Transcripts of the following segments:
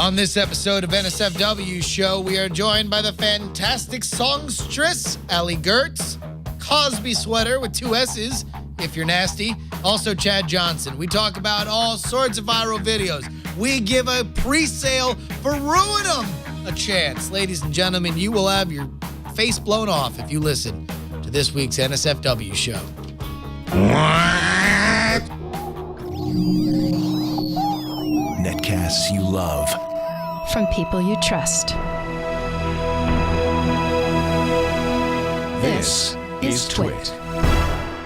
On this episode of NSFW show, we are joined by the fantastic songstress, Allie Goertz, Cosby Sweater with 2 S's, if you're nasty, also Chad Johnson. We talk about all sorts of viral videos. We give a pre-sale for Ruinum a chance. Ladies and gentlemen, you will have your face blown off if you listen to this week's NSFW show. Netcasts you love. From people you trust. This is Twit.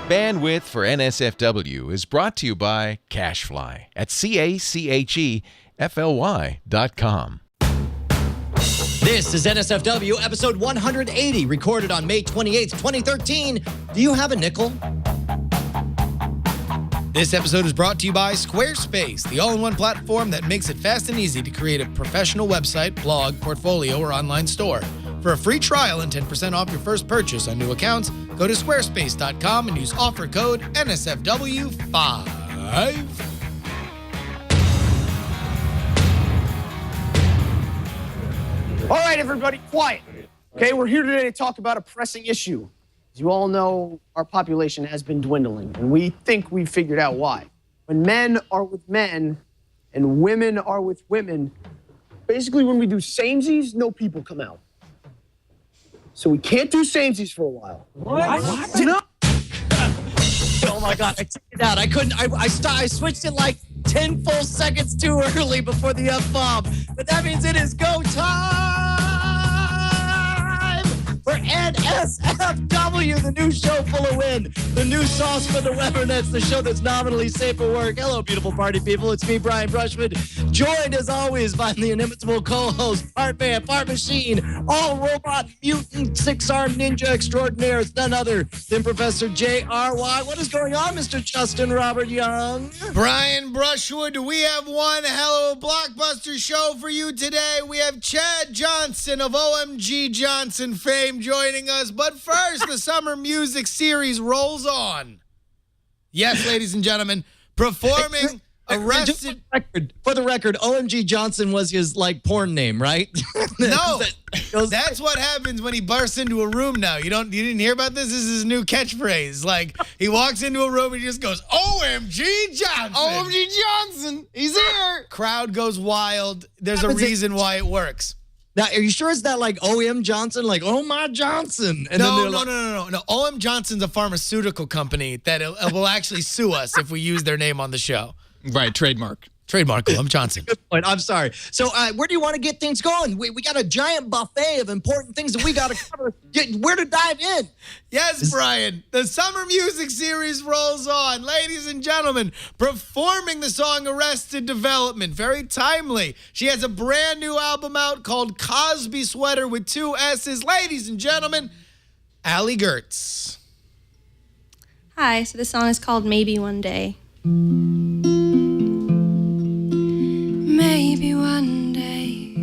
Bandwidth for NSFW is brought to you by Cashfly at CACHEFLY.com. This is NSFW episode 180, recorded on May 28th, 2013. Do you have a nickel? This episode is brought to you by Squarespace, the all-in-one platform that makes it fast and easy to create a professional website, blog, portfolio, or online store. For a free trial and 10% off your first purchase on new accounts, go to squarespace.com and use offer code NSFW5. All right, everybody, quiet. Okay, we're here today to talk about a pressing issue. As you all know, our population has been dwindling, and we think we've figured out why. When men are with men and women are with women, basically when we do samesies, no people come out. So we can't do samesies for a while. What? No. Oh my God, I took it out. I couldn't, I switched it like 10 full seconds too early before the F-bomb. But that means it is go time for NSFW, the new show full of wind, the new sauce for the Webernets, the show that's nominally safe for work. Hello, beautiful party people. It's me, Brian Brushwood, joined as always by the inimitable co-host, part man, part machine, all robot, mutant, 6-armed ninja extraordinaire. It's none other than Professor J.R.Y. What is going on, Mr. Justin Robert Young? Brian Brushwood, we have one hell of a blockbuster show for you today. We have Chad Johnson of OMG Johnson fame joining us. But first, the summer music series rolls on. Yes, ladies and gentlemen, performing Arrested. For the record, OMG Johnson was his, porn name, right? No, that's what happens when he bursts into a room now. You didn't hear about this? This is his new catchphrase. Like, he walks into a room and he just goes, OMG Johnson. OMG Johnson, he's here. Crowd goes wild. There's a reason why it works. Now, are you sure it's that OM Johnson, oh my Johnson? And No. OM Johnson's a pharmaceutical company that will actually sue us if we use their name on the show. Right, trademark. OM Johnson. Good point. I'm sorry. So where do you want to get things going? We got a giant buffet of important things that we got to cover. Where to dive in? Yes, Brian. The summer music series rolls on. Ladies and gentlemen, performing the song Arrested Development. Very timely. She has a brand new album out called Cosby Sweater with 2 S's. Ladies and gentlemen, Allie Goertz. Hi, so this song is called Maybe One Day. Maybe one day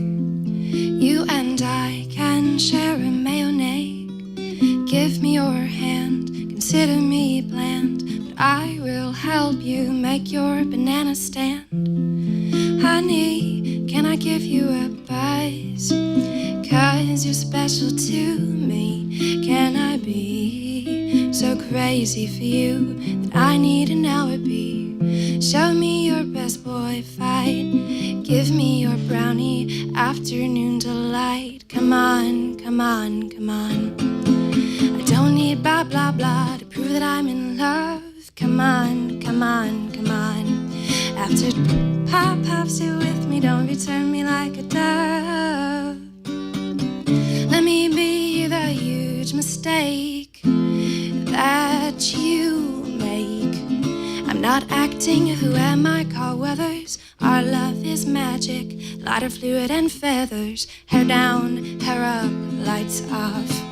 you and I can share a mayonnaise. Give me your hand, consider me bland, but I will help you make your banana stand. Honey, can I give you a buzz? 'Cause you're special to me. Can I be so crazy for you that I need an alibi? Show me your best boy fight. Give me your brownie afternoon delight. Come on, come on, come on. I don't need blah, blah, blah to prove that I'm in love. Come on, come on, come on. After pop, sit with me. Don't return me like a dove. Let me be the huge mistake that you make. I'm not acting, who am I? Call Weathers. Our love is magic, lighter fluid and feathers. Hair down, hair up, lights off.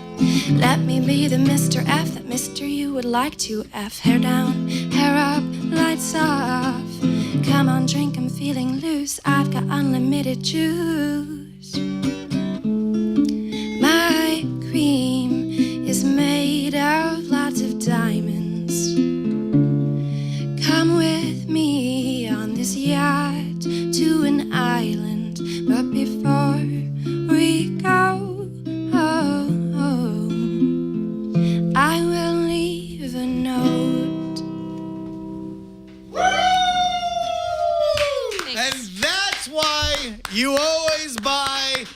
Let me be the Mr. F that Mr. you would like to F. Hair down, hair up, lights off. Come on, drink, I'm feeling loose. I've got unlimited juice. My cream is made of lots of diamonds. Come with me on this yacht to an island But before we go, I will leave a note. And that's why you always buy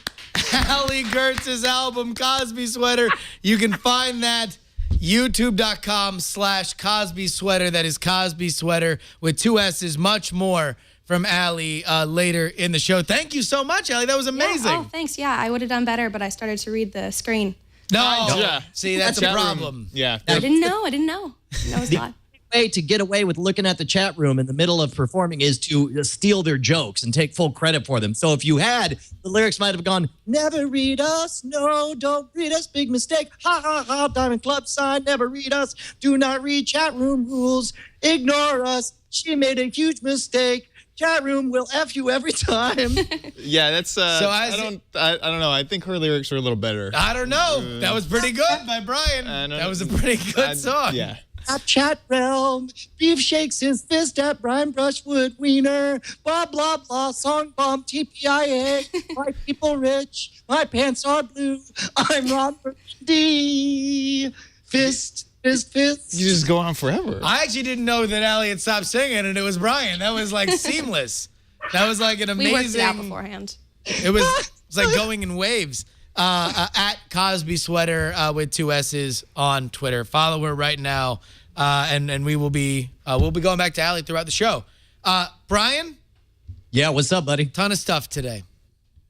Allie Goertz's album, Cosby Sweater. You can find that youtube.com/Cosby Sweater. That is Cosby Sweater with 2 S's, much more from Allie later in the show. Thank you so much, Allie. That was amazing. Yeah. Oh, thanks. Yeah, I would have done better, but I started to read the screen. No. Yeah. See, that's a problem. Yeah. I didn't know. I didn't know. That was a lot. Way to get away with looking at the chat room in the middle of performing is to steal their jokes and take full credit for them. So if you had, the lyrics might have gone, never read us, no, don't read us, big mistake, ha, ha, ha, Diamond Club sign, never read us, do not read chat room rules, ignore us, she made a huge mistake, chat room will F you every time. Yeah, that's I don't know. I think her lyrics are a little better. I don't know. That was pretty good by Brian. That was a pretty good song. Yeah. At Chatrealm, Beef shakes his fist at Brian Brushwood Wiener. Blah, blah, blah, song bomb, TPIA. White people rich, my pants are blue. I'm Robert D. Fist, fist, fist. You just go on forever. I actually didn't know that Allie had stopped singing and it was Brian. That was like seamless. That was like an amazing. We worked it out beforehand. It was like going in waves. At Cosby Sweater with 2 S's on Twitter. Follow her right now, and we will be we'll be going back to Allie throughout the show. Brian? Yeah, what's up, buddy? Ton of stuff today.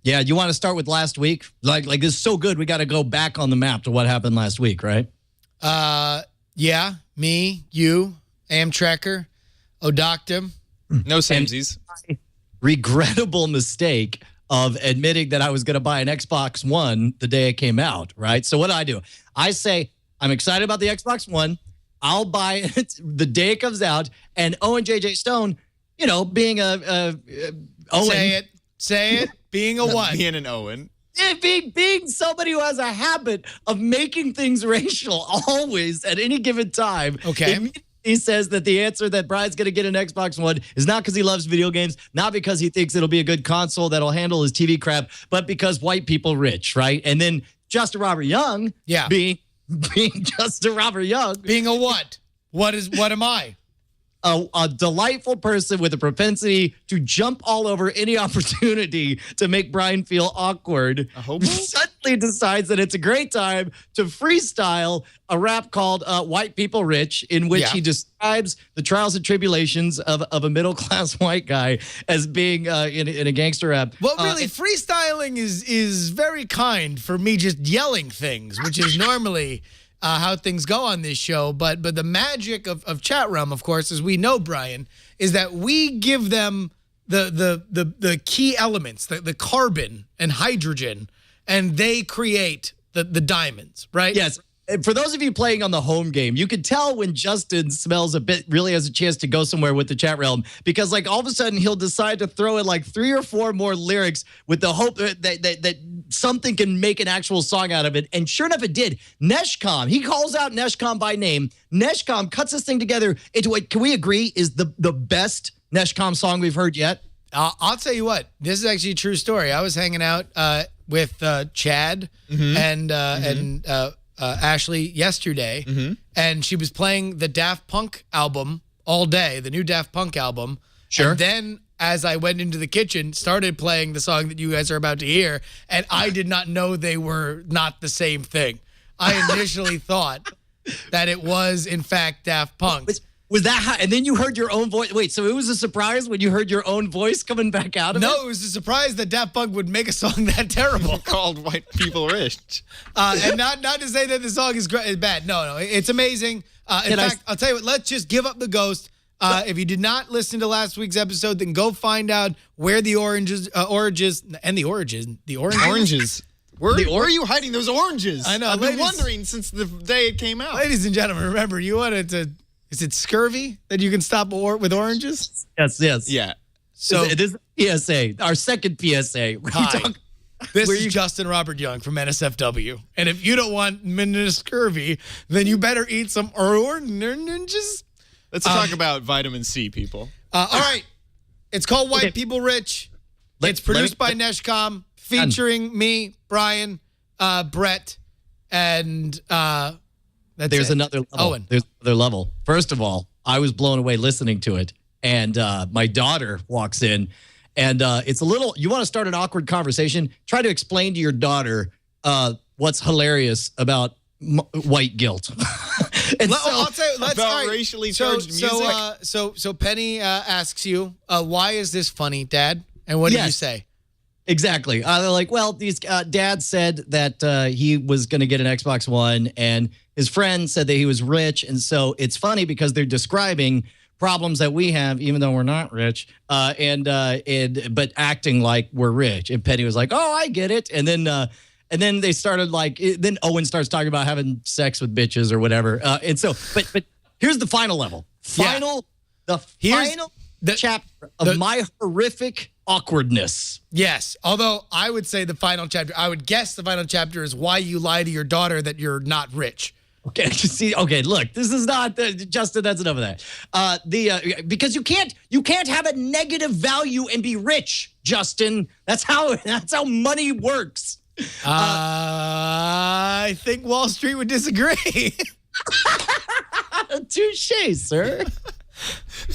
Yeah, you want to start with last week? Like this is so good, we got to go back on the map to what happened last week, right? Yeah, me, you, Amtrekker, Odoctum. No samesies. Regrettable mistake of admitting that I was going to buy an Xbox One the day it came out, right? So what do? I say, I'm excited about the Xbox One. I'll buy it the day it comes out. And Owen J.J. Stone, you know, being a Owen. Say it. Being a what? Being an Owen. Being somebody who has a habit of making things racial always at any given time. Okay. He says that the answer that Brian's going to get an Xbox One is not because he loves video games, not because he thinks it'll be a good console that'll handle his TV crap, but because white people rich, right? And then Justin Robert Young, being Justin Robert Young. Being a what? What am I? A delightful person with a propensity to jump all over any opportunity to make Brian feel awkward. A hobo? Suddenly decides that it's a great time to freestyle a rap called White People Rich, in which he describes the trials and tribulations of a middle-class white guy as being in a gangster rap. Well, really, freestyling is very kind for me just yelling things, which is normally how things go on this show. But the magic of Chatrealm, of course, as we know, Brian, is that we give them the key elements, the carbon and hydrogen, and they create the diamonds, right? Yes. For those of you playing on the home game, you can tell when Justin smells a bit, really has a chance to go somewhere with the Chatrealm, because like all of a sudden he'll decide to throw in like 3 or 4 more lyrics with the hope that something can make an actual song out of it. And sure enough, it did. Neshcom, he calls out Neshcom by name. Neshcom cuts this thing together into what, can we agree, is the best Neshcom song we've heard yet? I'll tell you what, this is actually a true story. I was hanging out with Chad and Ashley yesterday, and she was playing the Daft Punk album all day, the new Daft Punk album. Sure. And then as I went into the kitchen, started playing the song that you guys are about to hear, and I did not know they were not the same thing. I initially thought that it was, in fact, Daft Punk. Was that how, and then you heard your own voice? Wait, so it was a surprise when you heard your own voice coming back out of it? No, it was a surprise that Daft Punk would make a song that terrible. Called White People Rich. And not to say that the song is bad. No, it's amazing. In fact, I'll tell you what, let's just give up the ghost. If you did not listen to last week's episode, then go find out where the oranges. Where are you hiding those oranges? I know. I've been wondering since the day it came out. Ladies and gentlemen, remember, you wanted to... Is it scurvy that you can stop with oranges? Yes. Yeah. So this is PSA, our second PSA. This is Justin Robert Young from NSFW. And if you don't want scurvy, then you better eat some oranges. Let's talk about vitamin C, people. All right. It's called White People Rich. It's produced by Neshcom, featuring me, Brian, Brett, and there's another level. Owen. There's another level. First of all, I was blown away listening to it, and my daughter walks in, and it's a little. You want to start an awkward conversation? Try to explain to your daughter what's hilarious about white guilt. I'll tell you, about racially charged music. So Penny asks you, why is this funny, Dad? And what do you say? Exactly. They're like, well, these Dad said that he was going to get an Xbox One, and his friend said that he was rich, and so it's funny because they're describing problems that we have, even though we're not rich, but acting like we're rich. And Penny was like, "Oh, I get it," and then they started then Owen starts talking about having sex with bitches or whatever. And so, but here's the final level. Final chapter of my horrific awkwardness. Yes. Although I would say I would guess the final chapter is why you lie to your daughter that you're not rich. Okay. Okay. Look, this is not Justin. That's enough of that. Because you can't have a negative value and be rich, Justin. That's how money works. I think Wall Street would disagree. Touche, sir.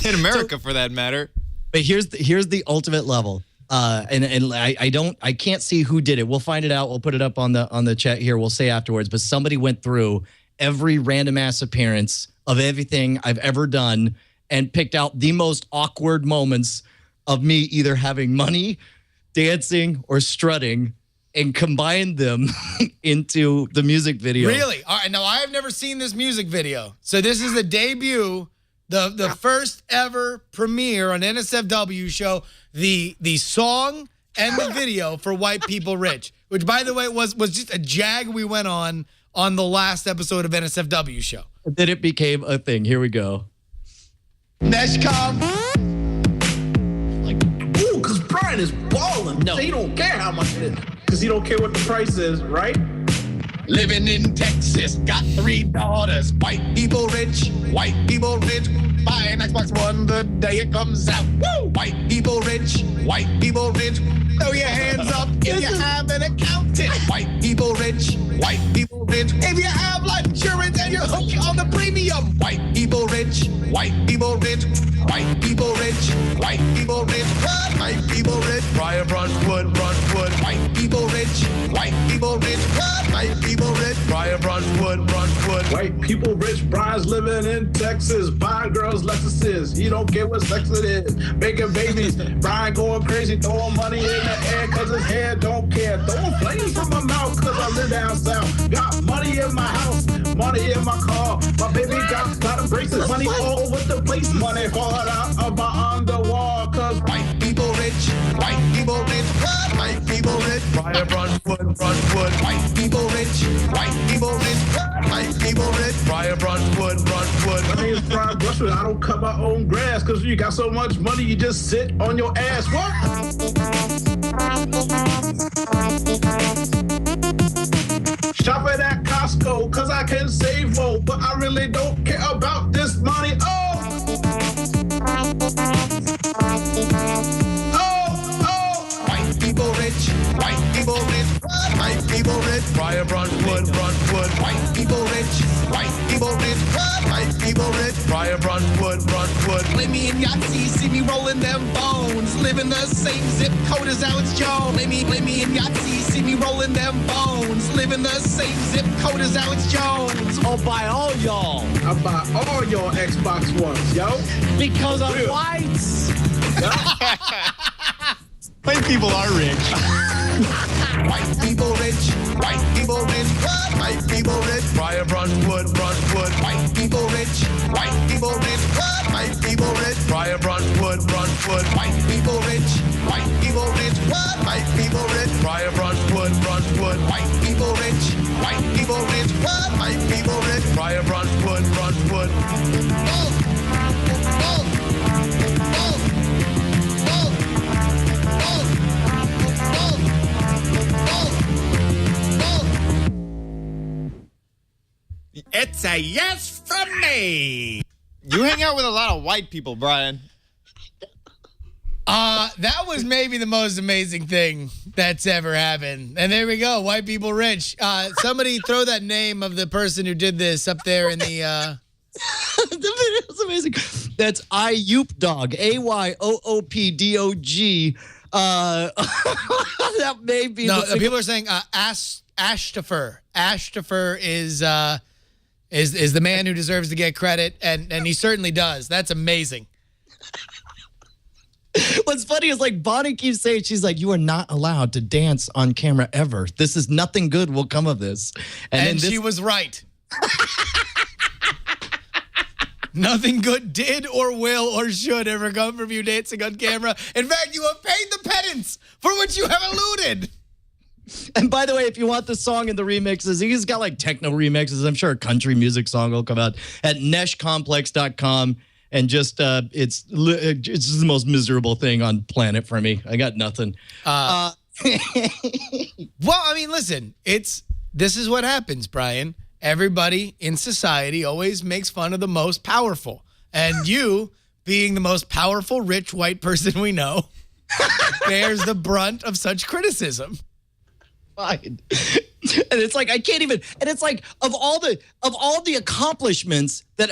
In America, for that matter. But here's the ultimate level. I can't see who did it. We'll find it out. We'll put it up on the chat here. We'll say afterwards. But somebody went through every random ass appearance of everything I've ever done and picked out the most awkward moments of me either having money, dancing, or strutting, and combined them into the music video. Really? All right. Now, I have never seen this music video. So this is the debut, the first ever premiere on NSFW show, the song and the video for White People Rich, which, by the way, was just a jag we went on the last episode of NSFW show. Then it became a thing. Here we go. Neshcom. Ooh, because Brian is balling. No. So he don't care how much it is. Because he don't care what the price is, right? Living in Texas, got 3 daughters. White people rich, buy an Xbox One the day it comes out. Woo! White people rich, throw your hands up if you have an accountant. White people rich, if you have life insurance and you're hooked on the premium. White people rich, white people rich. White people rich, Brian Brunswood. White people rich, white people rich, Brian Brunswood. White people rich, Brian's living in Texas, buying girls Lexuses. He don't care what sex it is, making babies. Brian going crazy, throwing money in the air cause his hair don't care. Throwing flames from my mouth cause I live down south. Got money in my house, money in my car. My baby got platinum bracelets, money all over the place. Money falling out of my underwall cause white people rich, Brian Brunswood. White people rich, Brian Brunswood. My name is Brian Brunswood. I don't cut my own grass cause you got so much money you just sit on your ass. What? Shopping at Costco cause I can save more, but I really don't care about this money. White people rich, Brian Brunswood. White people rich, Brian Brunswood. Play me in Yahtzee, see me rolling them bones. Live in the same zip code as Alex Jones. Play me in Yahtzee, see me rolling them bones. Live in the same zip code as Alex Jones. I'll buy all y'all. I'll buy all your Xbox Ones, yo. Because I'm white. White people are rich. White people rich, white people rich, Brian Brunswood. White people rich, Brian Brunswood. White people rich, Brian Brunswood. White people rich, Brian Brunswood. It's a yes from me. You hang out with a lot of white people, Brian. That was maybe the most amazing thing that's ever happened. And there we go, White People Rich. Somebody throw that name of the person who did this up there in the... The video's amazing. That's Ayoopdog, AYOOPDOG. That may be... No, people are saying Ashtafer. Ashtafer is the man who deserves to get credit, and he certainly does. That's amazing. What's funny is like Bonnie keeps saying, she's like, you are not allowed to dance on camera ever. This is nothing good will come of this. And she was right. Nothing good did or will or should ever come from you dancing on camera. In fact, you have paid the penance for which you have alluded. And by the way, if you want the song and the remixes, he's got like techno remixes. I'm sure a country music song will come out at neshcomplex.com. And just, it's just the most miserable thing on planet for me. I got nothing. Well, I mean, listen, this is what happens, Brian. Everybody in society always makes fun of the most powerful. And you, being the most powerful, rich, white person we know, bears the brunt of such criticism. Fine. And it's like, I can't even, and it's like, of all the accomplishments that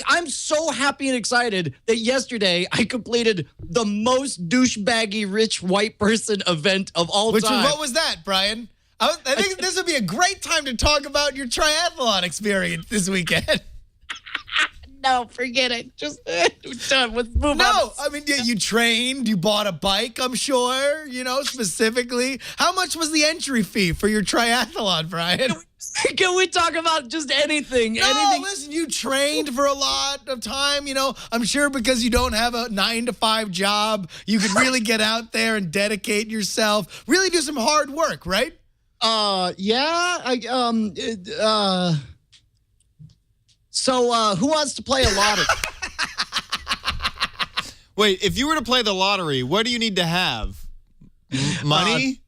I'm so happy and excited that yesterday I completed the most douchebaggy rich white person event of all time. What was that, Brian? I think this would be a great time to talk about your triathlon experience this weekend. No, forget it. Just done. Let's move on. No, I mean, you trained, you bought a bike, I'm sure, specifically. How much was the entry fee for your triathlon, Brian? Can we talk about just anything? No, listen, you trained for a lot of time, I'm sure because you don't have a 9-to-5 job, you could really get out there and dedicate yourself, really do some hard work, right? Yeah, So, who wants to play a lottery? Wait, if you were to play the lottery, what do you need to have? Money?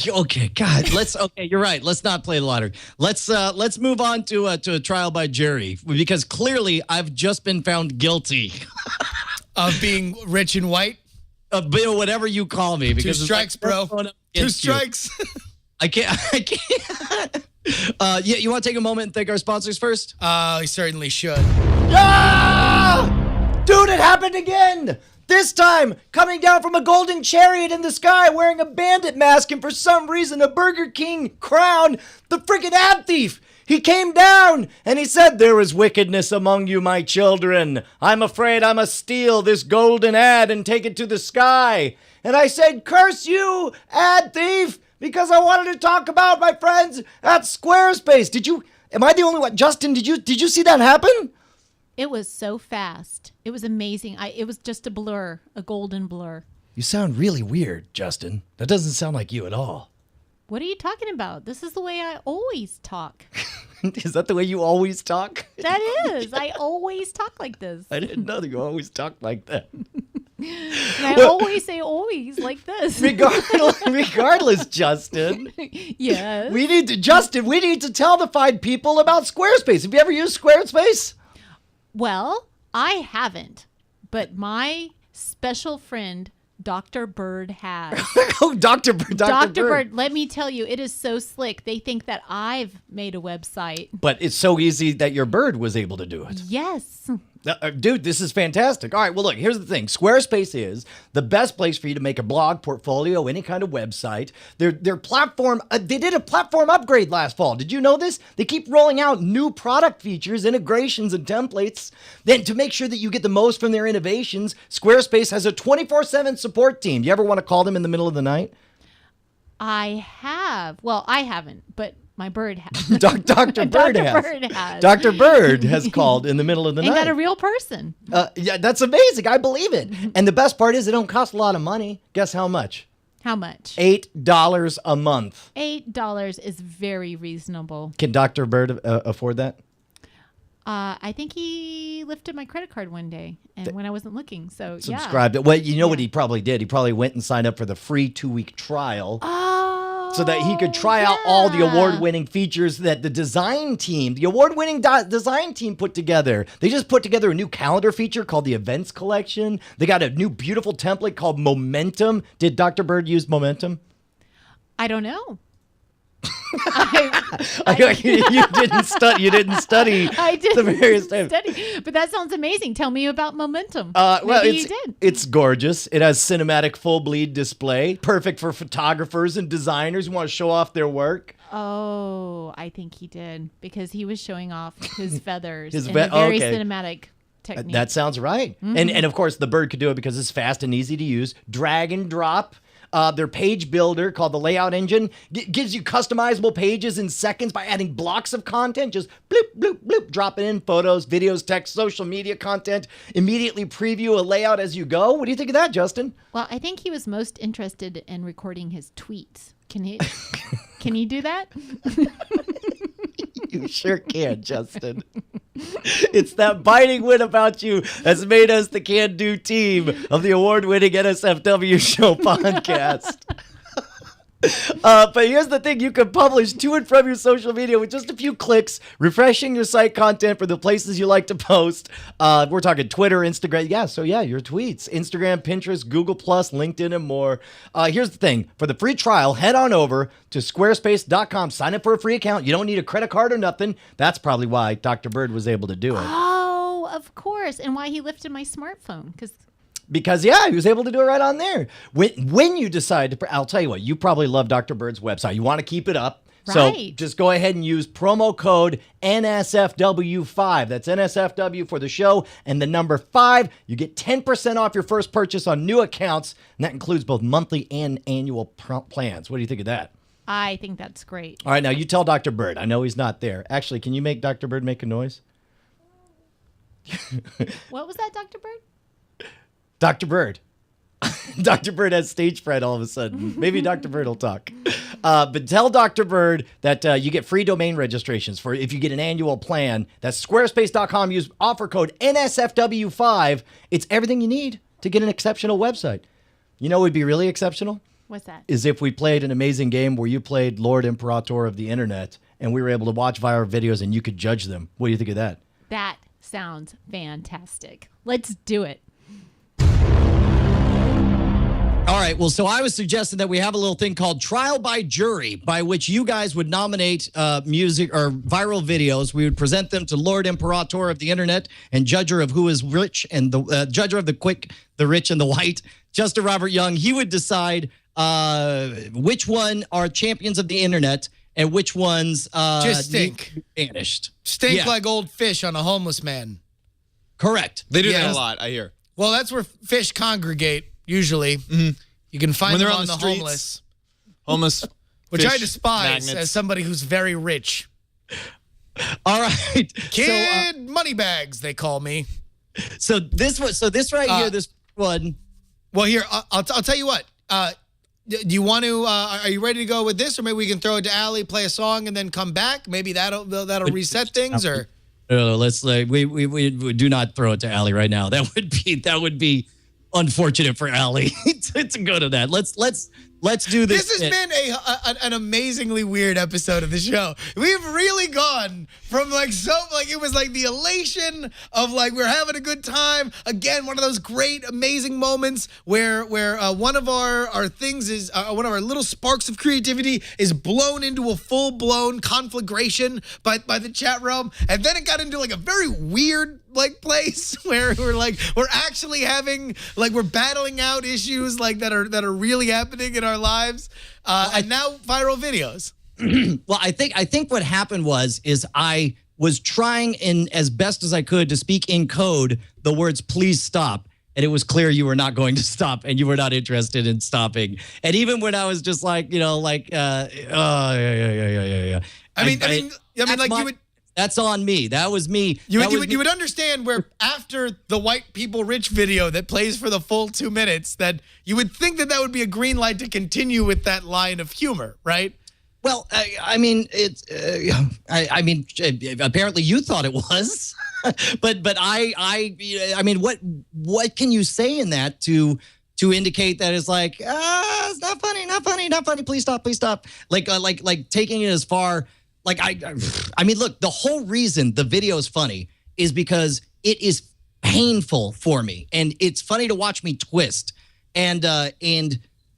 Okay, God. Okay, you're right. Let's not play the lottery. Let's move on to a trial by jury because clearly I've just been found guilty of being rich and white. Of whatever you call me. Because 2 strikes, bro. 2 strikes. I can't. Yeah, you want to take a moment and thank our sponsors first? I certainly should. Ah! Dude, it happened again! This time, coming down from a golden chariot in the sky wearing a bandit mask and for some reason a Burger King crown, the freaking ad thief! He came down and he said, "There is wickedness among you, my children. I'm afraid I must steal this golden ad and take it to the sky." And I said, "Curse you, ad thief!" Because I wanted to talk about my friends at Squarespace. Am I the only one? Justin, did you see that happen? It was so fast. It was amazing. It was just a blur, a golden blur. You sound really weird, Justin. That doesn't sound like you at all. What are you talking about? This is the way I always talk. Is that the way you always talk? That is. I always talk like this. I didn't know that you always talked like that. And I always say always like this. Regardless, Justin. Yes. We need to tell the fine people about Squarespace. Have you ever used Squarespace? Well, I haven't, but my special friend Dr. Bird has. Oh, Dr. Bird. Dr. Bird, let me tell you, it is so slick. They think that I've made a website. But it's so easy that your bird was able to do it. Yes. Dude, this is fantastic. All right, well, look, here's the thing. Squarespace is the best place for you to make a blog, portfolio, any kind of website. Their platform, they did a platform upgrade last fall. Did you know this? They keep rolling out new product features, integrations, and templates. Then to make sure that you get the most from their innovations, Squarespace has a 24/7 support team. You ever want to call them in the middle of the night? I have. Well, I haven't, but my bird has. Dr. Bird has. Dr. Bird has called in the middle of the night. And got a real person. Yeah, that's amazing. I believe it. And the best part is they don't cost a lot of money. Guess how much? How much? $8 a month. $8 is very reasonable. Can Dr. Bird afford that? I think he lifted my credit card one day, and when I wasn't looking, so subscribed it. Well, you know what he probably did? He probably went and signed up for the free 2-week trial. Oh. so that he could try out all the award-winning features that the award-winning design team put together. They just put together a new calendar feature called the Events Collection. They got a new beautiful template called Momentum. Did Dr. Bird use Momentum? I don't know. You didn't study. I didn't the various study, but that sounds amazing. Tell me about Momentum. Maybe you did. It's gorgeous. It has cinematic full bleed display, perfect for photographers and designers who want to show off their work. Oh, I think he did because he was showing off his feathers in a very cinematic technique. That sounds right. Mm-hmm. And of course, the Bird could do it because it's fast and easy to use. Drag and drop. Their page builder called the Layout Engine gives you customizable pages in seconds by adding blocks of content. Just bloop, bloop, bloop, drop it in photos, videos, text, social media content. Immediately preview a layout as you go. What do you think of that, Justin? Well, I think he was most interested in recording his tweets. Can he do that? You sure can, Justin. It's that biting wit about you that's made us the can-do team of the award-winning NSFW show podcast. But here's the thing. You can publish to and from your social media with just a few clicks, refreshing your site content for the places you like to post. We're talking Twitter, Instagram. Your tweets. Instagram, Pinterest, Google+, LinkedIn, and more. Here's the thing. For the free trial, head on over to squarespace.com. Sign up for a free account. You don't need a credit card or nothing. That's probably why Dr. Bird was able to do it. Oh, of course. And why he lifted my smartphone. Because, he was able to do it right on there. When you decide to, I'll tell you what, you probably love Dr. Bird's website. You want to keep it up. Right. So just go ahead and use promo code NSFW5. That's NSFW for the show and the number 5. You get 10% off your first purchase on new accounts. And that includes both monthly and annual plans. What do you think of that? I think that's great. All right, now you tell Dr. Bird. I know he's not there. Actually, can you make Dr. Bird make a noise? What was that, Dr. Bird? Dr. Bird. Dr. Bird has stage fright all of a sudden. Maybe Dr. Bird will talk. But tell Dr. Bird that you get free domain registrations for if you get an annual plan. That's squarespace.com. Use offer code NSFW5. It's everything you need to get an exceptional website. You know what would be really exceptional? What's that? Is if we played an amazing game where you played Lord Imperator of the Internet and we were able to watch viral videos and you could judge them. What do you think of that? That sounds fantastic. Let's do it. All right. Well, so I was suggesting that we have a little thing called Trial by Jury, by which you guys would nominate music or viral videos. We would present them to Lord Imperator of the Internet and judger of who is rich and the judger of the quick, the rich, and the white, Justin Robert Young. He would decide which one are champions of the Internet and which ones just stink, banished. Stink like old fish on a homeless man. Correct. They do that a lot, I hear. Well, that's where fish congregate. Usually, you can find them on the streets, homeless, which I despise as somebody who's very rich. All right, kid moneybags they call me. So this one, this one. Well, here I'll tell you what. Do you want to? Are you ready to go with this, or maybe we can throw it to Allie, play a song, and then come back? Maybe that'll reset things, or. Let's we do not throw it to Allie right now. That would be unfortunate for Allie to go to that. Let's do this. This has been an amazingly weird episode of the show. We've really gone from it was like the elation of we're having a good time. Again, one of those great, amazing moments where one of our things is one of our little sparks of creativity is blown into a full-blown conflagration by the chat realm, and then it got into a very weird place where we're actually having we're battling out issues that are really happening in our lives, and now viral videos. Well, I think what happened was I was trying in as best as I could to speak in code the words "please stop," and it was clear you were not going to stop and you were not interested in stopping. And even when I was just yeah. That's on me. That was me. You would understand where after the white people rich video that plays for the full 2 minutes that you would think that would be a green light to continue with that line of humor, right? Well, apparently you thought it was, but what can you say in that to to indicate that it's like, it's not funny, not funny, not funny. Please stop, please stop. Like taking it as far. Like I mean, look, the whole reason the video is funny is because it is painful for me, and it's funny to watch me twist, and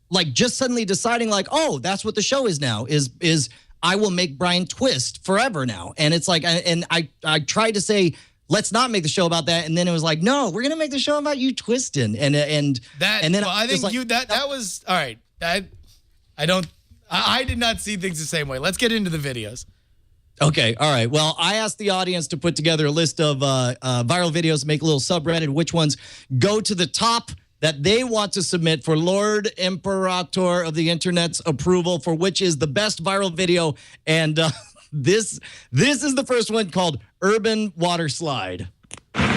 like just suddenly deciding like, oh, that's what the show is now. Is I will make Brian twist forever now, and it's like, and I tried to say, let's not make the show about that, and then it was like, no, we're gonna make the show about you twisting, and then well, I think like, that was all right. I did not see things the same way. Let's get into the videos. Okay, all right. Well, I asked the audience to put together a list of viral videos, make a little subreddit, which ones go to the top that they want to submit for Lord Imperator of the Internet's approval for which is the best viral video. And this is the first one called Urban Water Slide. It's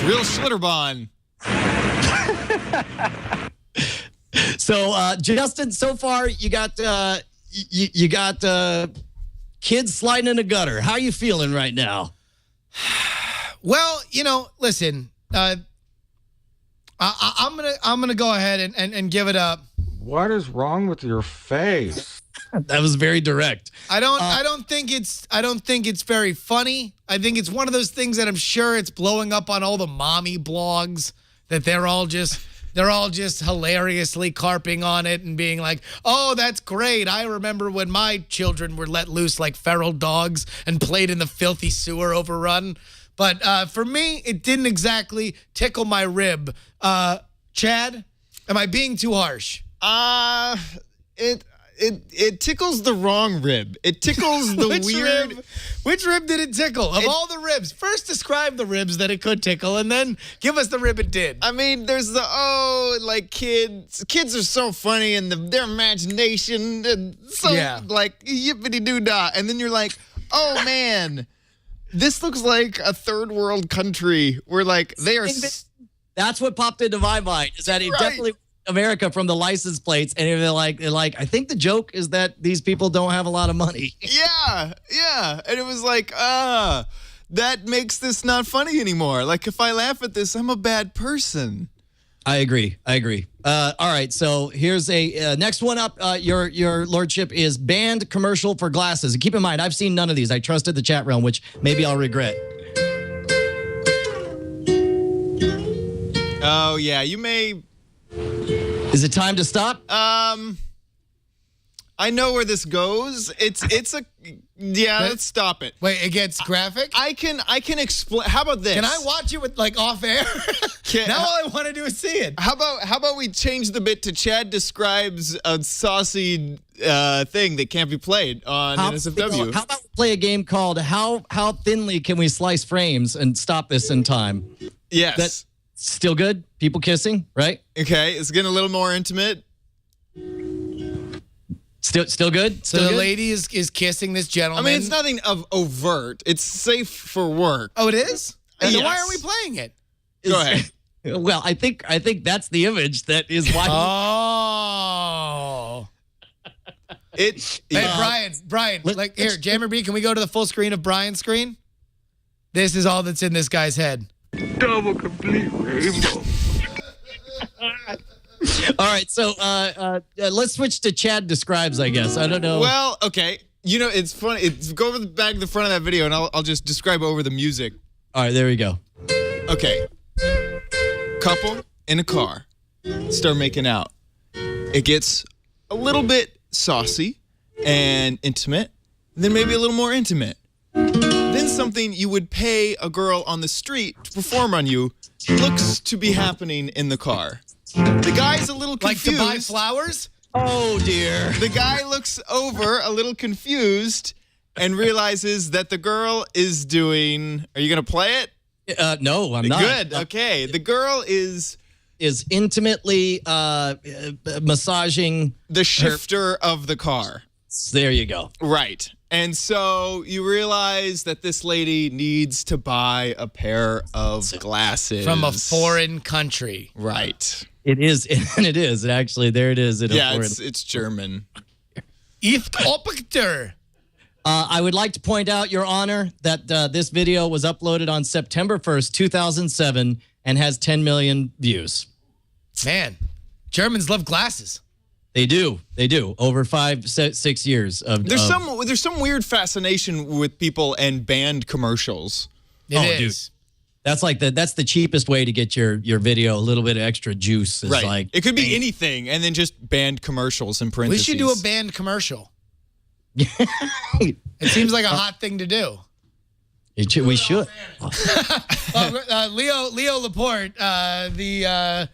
real Schlitterbahn. So, Justin, so far you got you got kids sliding in a gutter. How are you feeling right now? Well, listen, I'm gonna go ahead and give it up. What is wrong with your face? That was very direct. I don't think it's very funny. I think it's one of those things that I'm sure it's blowing up on all the mommy blogs that they're all just hilariously carping on it and being like, oh, that's great. I remember when my children were let loose like feral dogs and played in the filthy sewer overrun. But for me, it didn't exactly tickle my rib. Chad, am I being too harsh? It tickles the wrong rib. It tickles the weird. Which rib did it tickle? Of all the ribs, first describe the ribs that it could tickle, and then give us the rib it did. I mean, there's kids. Kids are so funny, and their imagination, and so like yippity doo dah. And then you're like, oh man, this looks like a third world country where like they are. That's what popped into my mind. Is that it definitely. America from the license plates, and they're like, I think the joke is that these people don't have a lot of money. Yeah, and it was like, that makes this not funny anymore. Like, if I laugh at this, I'm a bad person. I agree. All right, so here's a next one up. Your lordship is banned commercial for glasses. And keep in mind, I've seen none of these. I trusted the chat realm, which maybe I'll regret. Oh yeah, you may. Is it time to stop? I know where this goes. Let's stop it. Wait, it gets graphic? I can explain. How about this? Can I watch it with like off air? Now all I want to do is see it. How about we change the bit to Chad describes a saucy thing that can't be played on NSFW? How about we play a game called How Thinly Can We Slice Frames and stop this in time? Yes. That's still good? People kissing, right? Okay, it's getting a little more intimate. Still good? So the lady is kissing this gentleman. I mean, it's nothing of overt. It's safe for work. Oh, it is? Yes. Then why are we playing it? Go ahead. Well, I think that's the image that is why. Oh. Hey, Brian, like here, Jammer B, can we go to the full screen of Brian's screen? This is all that's in this guy's head. Double complete rainbow. All right, so let's switch to Chad describes, I guess. I don't know. Well, okay. It's funny. Go back to the front of that video, and I'll just describe over the music. All right, there we go. Okay. Couple in a car start making out. It gets a little bit saucy and intimate, then maybe a little more intimate. Then something you would pay a girl on the street to perform on you looks to be happening in the car. The guy's a little confused. Like to buy flowers? Oh, dear. The guy looks over a little confused and realizes that the girl is doing... Are you going to play it? No, I'm not. Good. Okay. The girl is intimately massaging the shifter of the car. There you go. Right. And so you realize that this lady needs to buy a pair of glasses. From a foreign country. Right. It is. And it is. Actually, there it is. It's German. Ich Opter. I would like to point out, Your Honor, that this video was uploaded on September 1st, 2007, and has 10 million views. Man, Germans love glasses. They do. They do. Over 5-6 years of. There's some weird fascination with people and band commercials. It is. Dude. That's the cheapest way to get your video a little bit of extra juice. Is Right. Like it could be anything, and then just band commercials in We parentheses. should do a band commercial. It seems like a hot thing to do. We should. Leo Laporte, the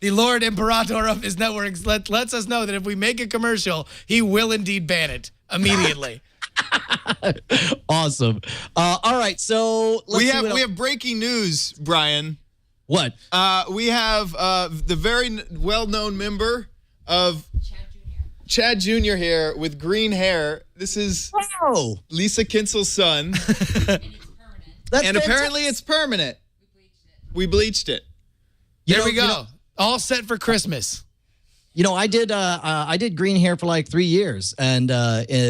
Lord Imperator of his networks, lets us know that if we make a commercial, he will indeed ban it immediately. Awesome. All right, so we have breaking news, Brian. What? We have the very well-known member of Chad Jr. here with green hair. This is Lisa Kinsel's son. And apparently it's permanent. We bleached it. There we go. All set for Christmas. I did green hair for like 3 years, and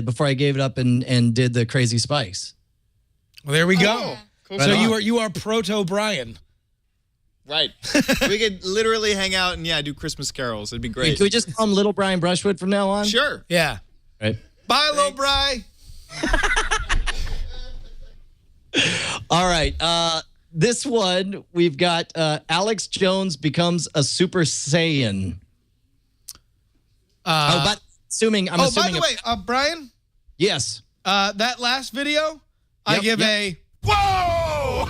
before I gave it up and did the crazy spice. Well, there we go. Cool. So you are proto Brian. Right. We could literally hang out and do Christmas carols. It'd be great. Can we just call him Little Brian Brushwood from now on? Sure. Yeah. Right. Bye, Little Bri. All right. This one, we've got Alex Jones becomes a Super Saiyan. But assuming by the way, Brian? Yes. That last video, I give a whoa!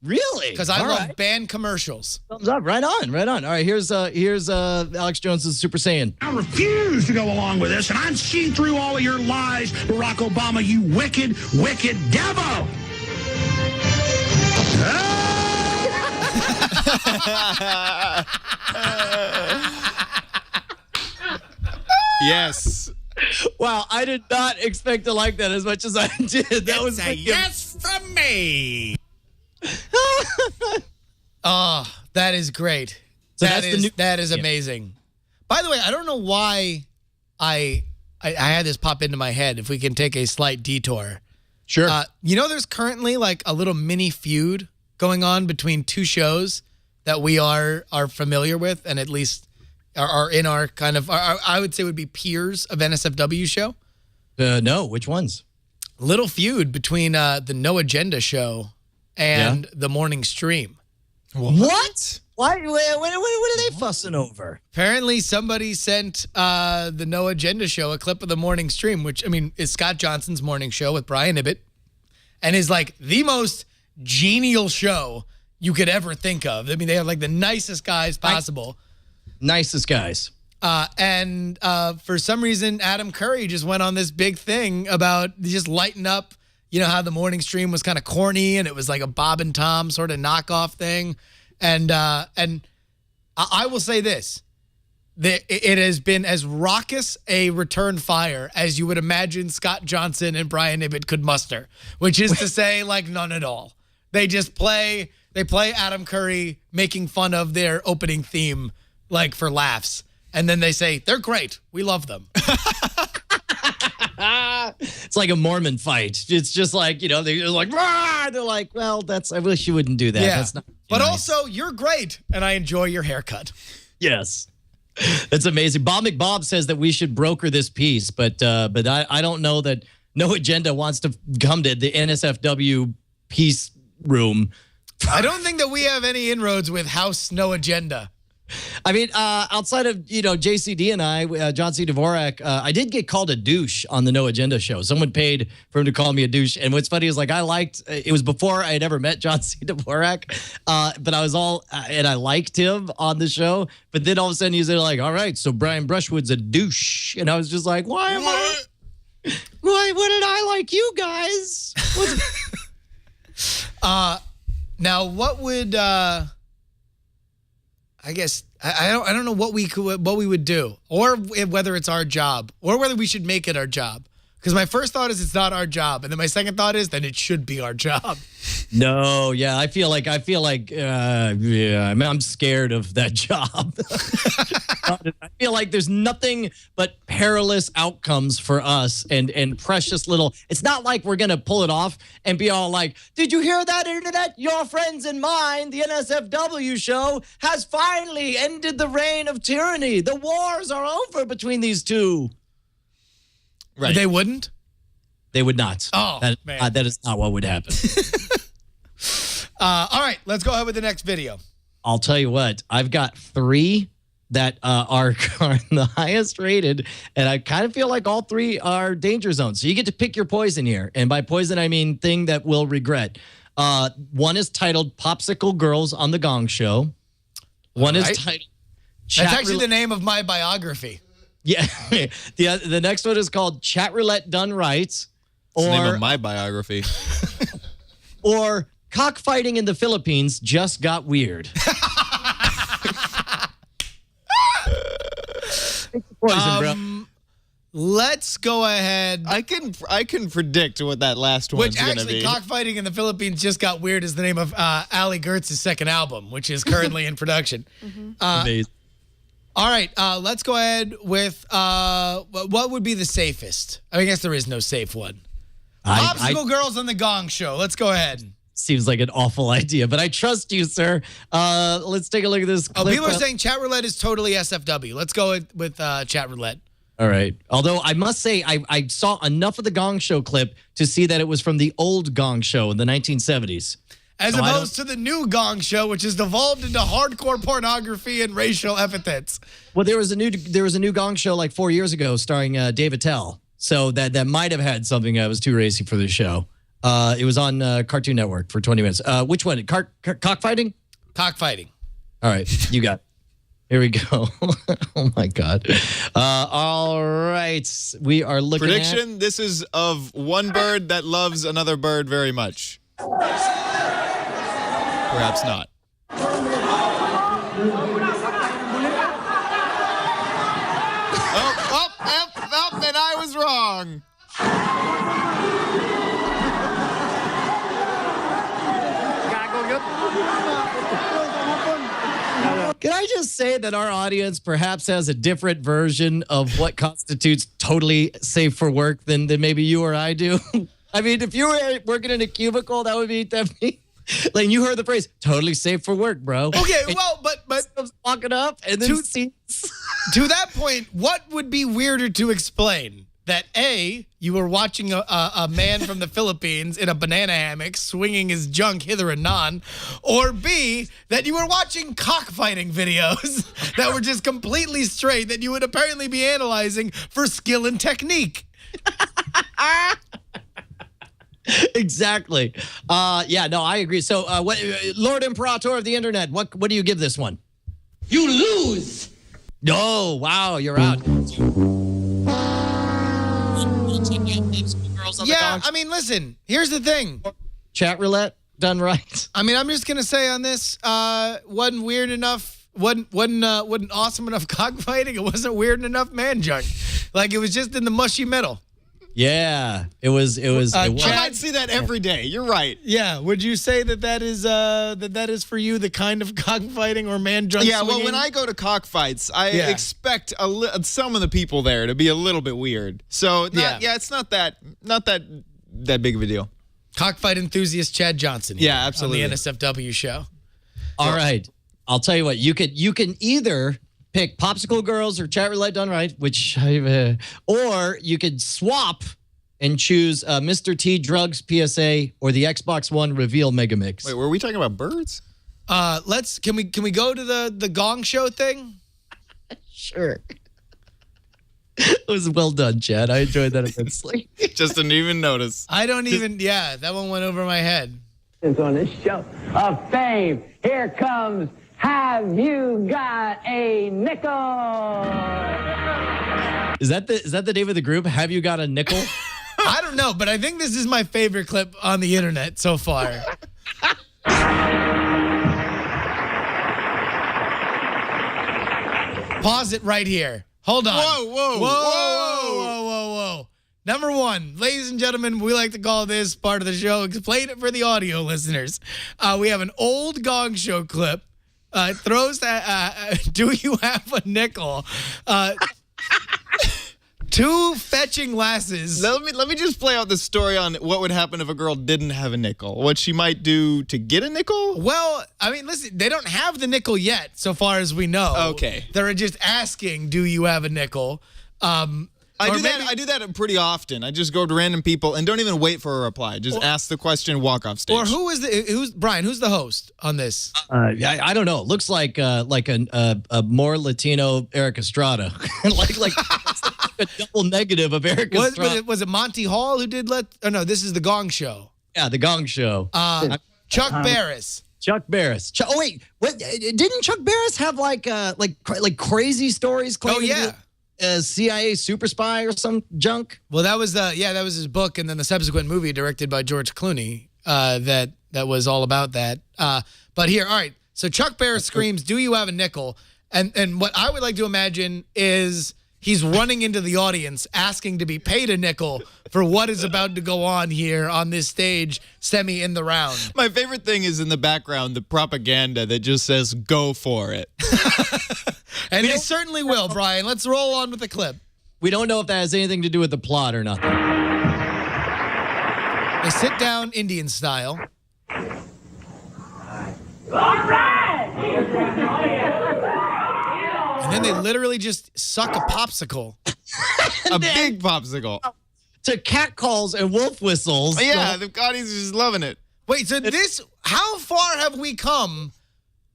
Really? Because I love band commercials. Thumbs up. Right on. Right on. All right. Here's Alex Jones' Super Saiyan. I refuse to go along with this, and I'm seeing through all of your lies, Barack Obama, you wicked, wicked devil. Yes. Wow, I did not expect to like that as much as I did. That was a yes from me. Oh, that is great. So that is amazing. By the way, I don't know why I had this pop into my head. If we can take a slight detour. Sure. There's currently like a little mini feud going on between two shows that we are familiar with, and at least are in our kind of, I would say would be peers of NSFW show. No, which ones? Little feud between the No Agenda show and the morning stream. What? Why? What are they fussing over? Apparently, somebody sent the No Agenda show a clip of the morning stream, which, I mean, is Scott Johnson's morning show with Brian Ibbett, and is like the most genial show you could ever think of. I mean, they are like the nicest guys possible. Nicest guys. And for some reason, Adam Curry just went on this big thing about just lighting up, how the morning stream was kind of corny and it was like a Bob and Tom sort of knockoff thing. And I will say this, it has been as raucous a return fire as you would imagine Scott Johnson and Brian Ibbett could muster, which is to say, like, none at all. They just play Adam Curry making fun of their opening theme, like, for laughs. And then they say, they're great. We love them. It's like a Mormon fight. It's just like, they're like, rah! They're like, well, I wish you wouldn't do that. Yeah. That's not but nice. Also, you're great, and I enjoy your haircut. Yes. That's amazing. Bob McBob says that we should broker this piece, but I don't know that No Agenda wants to come to the NSFW peace room. I don't think that we have any inroads with House No Agenda. I mean, outside of, JCD and I, John C. Dvorak, I did get called a douche on the No Agenda show. Someone paid for him to call me a douche. And what's funny is, like, it was before I had ever met John C. Dvorak, but I liked him on the show. But then all of a sudden he's like, all right, so Brian Brushwood's a douche. And I was just like, why? What did I like you guys? Now, what would... I guess I don't know what we would do, or whether it's our job, or whether we should make it our job. Because my first thought is it's not our job, and then my second thought is then it should be our job. No, yeah, I feel like, I'm scared of that job. I feel like there's nothing but perilous outcomes for us and precious little. It's not like we're going to pull it off and be all like, did you hear that, internet? Your friends and mine, the NSFW show, has finally ended the reign of tyranny. The wars are over between these two. Right. They wouldn't? They would not. Oh, man. That is not what would happen. All right, let's go ahead with the next video. I'll tell you what. I've got 3 that are the highest rated, and I kind of feel like all 3 are danger zones. So you get to pick your poison here. And by poison, I mean thing that we'll regret. One is titled Popsicle Girls on the Gong Show. One is titled... That's actually the name of my biography. Yeah. The next one is called Chat Roulette Done Right. It's the name of my biography. Or Cockfighting in the Philippines Just Got Weird. Poison, bro. Let's go ahead. I can predict what that last one's going to be. Which actually, Cockfighting in the Philippines Just Got Weird is the name of Allie Goertz's second album, which is currently in production. Amazing. All right, let's go ahead with what would be the safest? I guess there is no safe one. Popsicle Girls on the Gong Show. Let's go ahead. Seems like an awful idea, but I trust you, sir. Let's take a look at this clip. People are saying Chat Roulette is totally SFW. Let's go with Chat Roulette. All right. Although I must say I saw enough of the Gong Show clip to see that it was from the old Gong Show in the 1970s. As opposed to the new Gong Show, which has devolved into hardcore pornography and racial epithets. Well, there was a new Gong Show like 4 years ago starring Dave Attell. So that might have had something that was too racy for the show. It was on Cartoon Network for 20 minutes. Which one? Cockfighting? Cockfighting. All right, you got it. Here we go. Oh, my God. All right. We are looking Prediction, this is of one bird that loves another bird very much. Perhaps not. Oh, and I was wrong. Can I just say that our audience perhaps has a different version of what constitutes totally safe for work than maybe you or I do? I mean, if you were working in a cubicle, that would be like you heard the phrase "totally safe for work," bro. Okay, well, but walking up and then to that point, what would be weirder to explain? That A, you were watching a man from the Philippines in a banana hammock swinging his junk hither and non, or B, that you were watching cockfighting videos that were just completely straight that you would apparently be analyzing for skill and technique. Exactly. Yeah, no, I agree. So, Lord Imperator of the Internet, what do you give this one? You lose. Oh, wow, you're out. Yeah, I mean, listen, here's the thing. Chat Roulette done right. I mean, I'm just going to say on this, wasn't weird enough, wasn't awesome enough cockfighting. It wasn't weird enough man junk. Like, it was just in the mushy middle. Yeah, it was. I might see that every day. You're right. Yeah. Would you say that is for you the kind of cockfighting or man junk? Yeah. swinging? Well, when I go to cockfights, I expect some of the people there to be a little bit weird. So it's not that big of a deal. Cockfight enthusiast Chad Johnson. Yeah, absolutely. On the NSFW show. All right. I'll tell you what. You can either pick Popsicle Girls or Chat Roulette Done Right, or you could swap and choose Mr. T Drugs PSA or the Xbox One Reveal Megamix. Wait, were we talking about birds? Can we go to the Gong Show thing? Sure. It was well done, Chad. I enjoyed that immensely. Just didn't even notice. I don't even. Yeah, that one went over my head. It's on this show of fame. Here comes. Have you got a nickel? Is that the name of the group? Have you got a nickel? I don't know, but I think this is my favorite clip on the internet so far. Pause it right here. Hold on. Whoa. Number one, ladies and gentlemen, we like to call this part of the show, explain it for the audio listeners. We have an old Gong Show clip. Throws that, do you have a nickel? Two fetching lasses. Let me just play out the story on what would happen if a girl didn't have a nickel. What she might do to get a nickel? Well, I mean, listen, they don't have the nickel yet, so far as we know. Okay. They're just asking, do you have a nickel? I do that pretty often. I just go to random people and don't even wait for a reply. Just ask the question, walk off stage. Or who's Brian? Who's the host on this? I don't know. It looks like a more Latino Eric Estrada, like a double negative of Eric Estrada. Was it Monty Hall who did no, this is the Gong Show. Yeah, the Gong Show. Chuck Barris. Chuck Barris. Oh wait, what? Didn't Chuck Barris have like crazy stories claiming to be a CIA super spy or some junk? Well, that was his book, and then the subsequent movie directed by George Clooney that was all about that. But here, all right. So Chuck Barris screams, "Do you have a nickel?" And what I would like to imagine is he's running into the audience asking to be paid a nickel for what is about to go on here on this stage, semi in the round. My favorite thing is in the background, the propaganda that just says, "Go for it." And they certainly will, Brian. Let's roll on with the clip. We don't know if that has anything to do with the plot or nothing. They sit down Indian style. All right! And then they literally just suck a popsicle. A big popsicle. To catcalls and wolf whistles. Yeah, the audience is just loving it. Wait, so how far have we come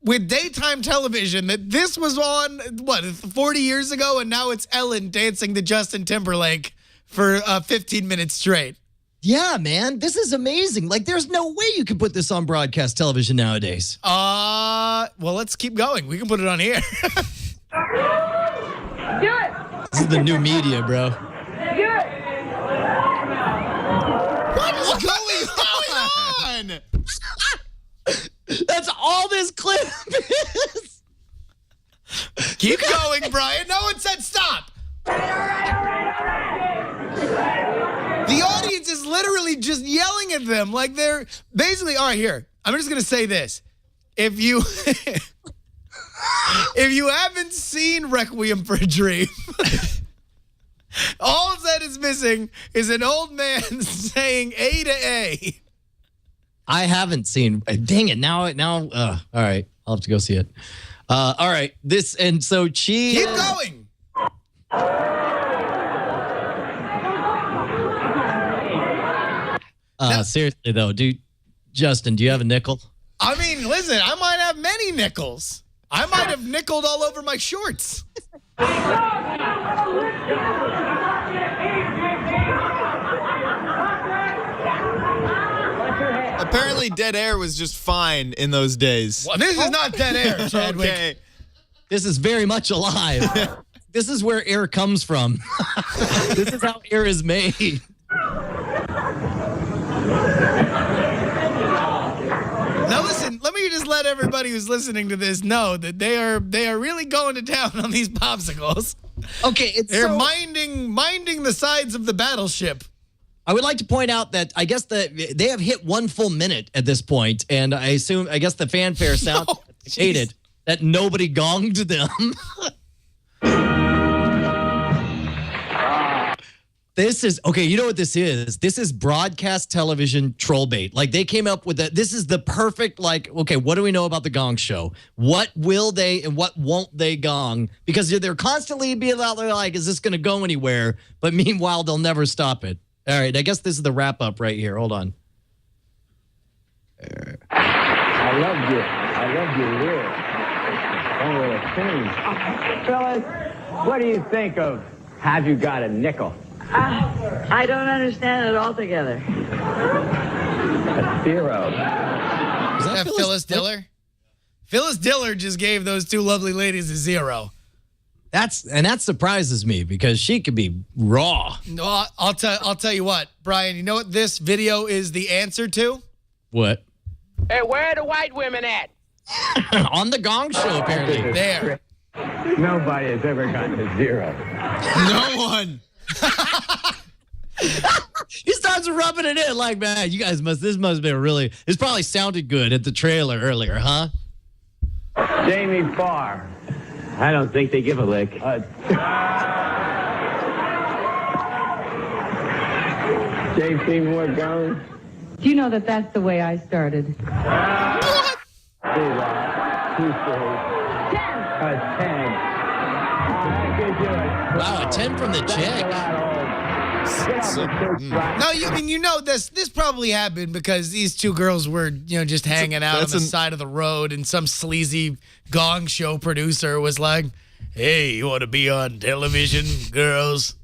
with daytime television that this was on, 40 years ago, and now it's Ellen dancing to Justin Timberlake for 15 minutes straight? Yeah, man, this is amazing. Like, there's no way you can put this on broadcast television nowadays. Well, let's keep going. We can put it on here. Do it! This is the new media, bro. Do it! What is going on? That's all this clip is. Keep going, Brian. No one said stop. All right. The audience is literally just yelling at them like they're basically, all right, here. I'm just going to say this. If you haven't seen Requiem for a Dream, all that is missing is an old man saying A to A. I haven't seen. Dang it! Now. All right, I'll have to go see it. All right, so she. Keep going. Seriously though, Justin, do you have a nickel? I mean, listen, I might have many nickels. I might have nickeled all over my shorts. Apparently, dead air was just fine in those days. Well, this is not dead air, Chadwick. Okay. This is very much alive. This is where air comes from. This is how air is made. Now listen, let me just let everybody who's listening to this know that they are really going to town on these popsicles. Okay, they're minding the sides of the battleship. I would like to point out that I guess they have hit 1 full minute at this point, and I guess the fanfare sound hated that nobody gonged them. This is, okay, you know what this is? This is broadcast television troll bait. Like, they came up with that. This is the perfect, like, okay, what do we know about the Gong Show? What will they and what won't they gong? Because they're constantly being out there like, is this going to go anywhere? But meanwhile, they'll never stop it. All right, I guess this is the wrap-up right here. Hold on. I love your lyrics. Oh, fellas, what do you think of Have You Got a Nickel? I don't understand it altogether. A zero. Is that Phyllis Diller? Phyllis Diller just gave those two lovely ladies a zero. That surprises me because she could be raw. No, I'll tell you what, Brian. You know what this video is the answer to? What? Hey, where are the white women at? On the Gong Show, apparently. There. Nobody has ever gotten a zero. No one. He starts rubbing it in like, man, you guys this must have been this probably sounded good at the trailer earlier, huh? Jamie Farr. I don't think they give a lick. J.P. Morgan. Do you know that that's the way I started? 10. Wow, a 10 from the chick. No, this probably happened because these two girls were, just hanging out on the side of the road, and some sleazy Gong Show producer was like, "Hey, you want to be on television, girls?"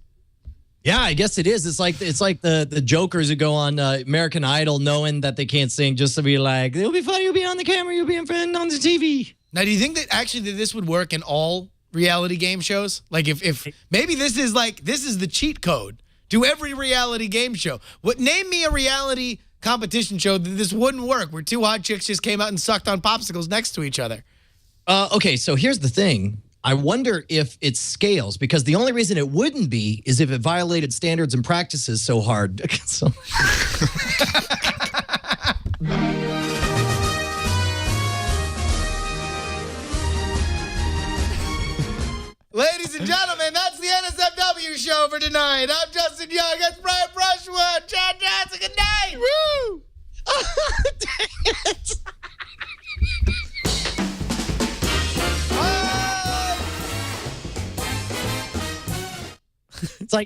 Yeah, I guess it is. It's like the jokers who go on American Idol knowing that they can't sing just to be like, it'll be funny, you'll be on the camera, you'll be in front on the TV. Now, do you think that actually this would work in all reality game shows? Like if maybe this is the cheat code to every reality game show. Name me a reality competition show that this wouldn't work, where two hot chicks just came out and sucked on popsicles next to each other. Okay, so here's the thing. I wonder if it scales, because the only reason it wouldn't be is if it violated standards and practices so hard. Ladies and gentlemen, that's the NSFW show for tonight. I'm Justin Young. That's Brian Brushwood. Chad Johnson. Good night. Woo! Dang it.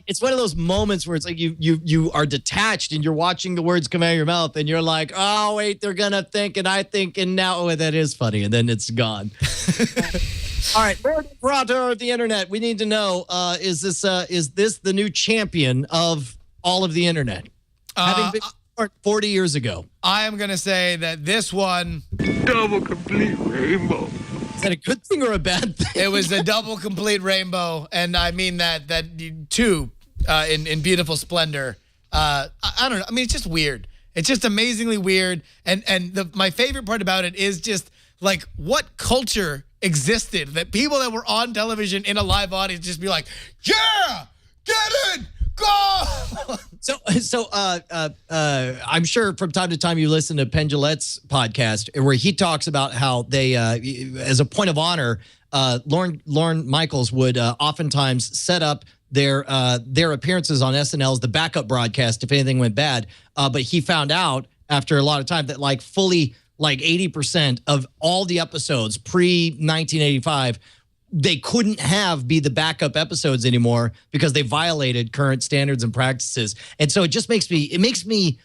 It's one of those moments where it's like you are detached and you're watching the words come out of your mouth and you're like, oh wait, they're gonna think and I think and now that is funny, and then it's gone. All right, Bronto of the internet, we need to know: is this the new champion of all of the internet? Having been 40 years ago, I am gonna say that this one, double complete rainbow. Is that a good thing or a bad thing? It was a double complete rainbow, and I mean that two in beautiful splendor. I don't know. I mean, it's just weird. It's just amazingly weird, and my favorite part about it is just like what culture existed, that people that were on television in a live audience just be like, yeah, get it, go. So I'm sure from time to time you listen to Penn Jillette's podcast where he talks about how they, as a point of honor, Lorne Michaels would oftentimes set up their appearances on SNL as the backup broadcast if anything went bad. But he found out after a lot of time that fully 80% of all the episodes pre-1985, they couldn't be the backup episodes anymore because they violated current standards and practices. And so it just makes me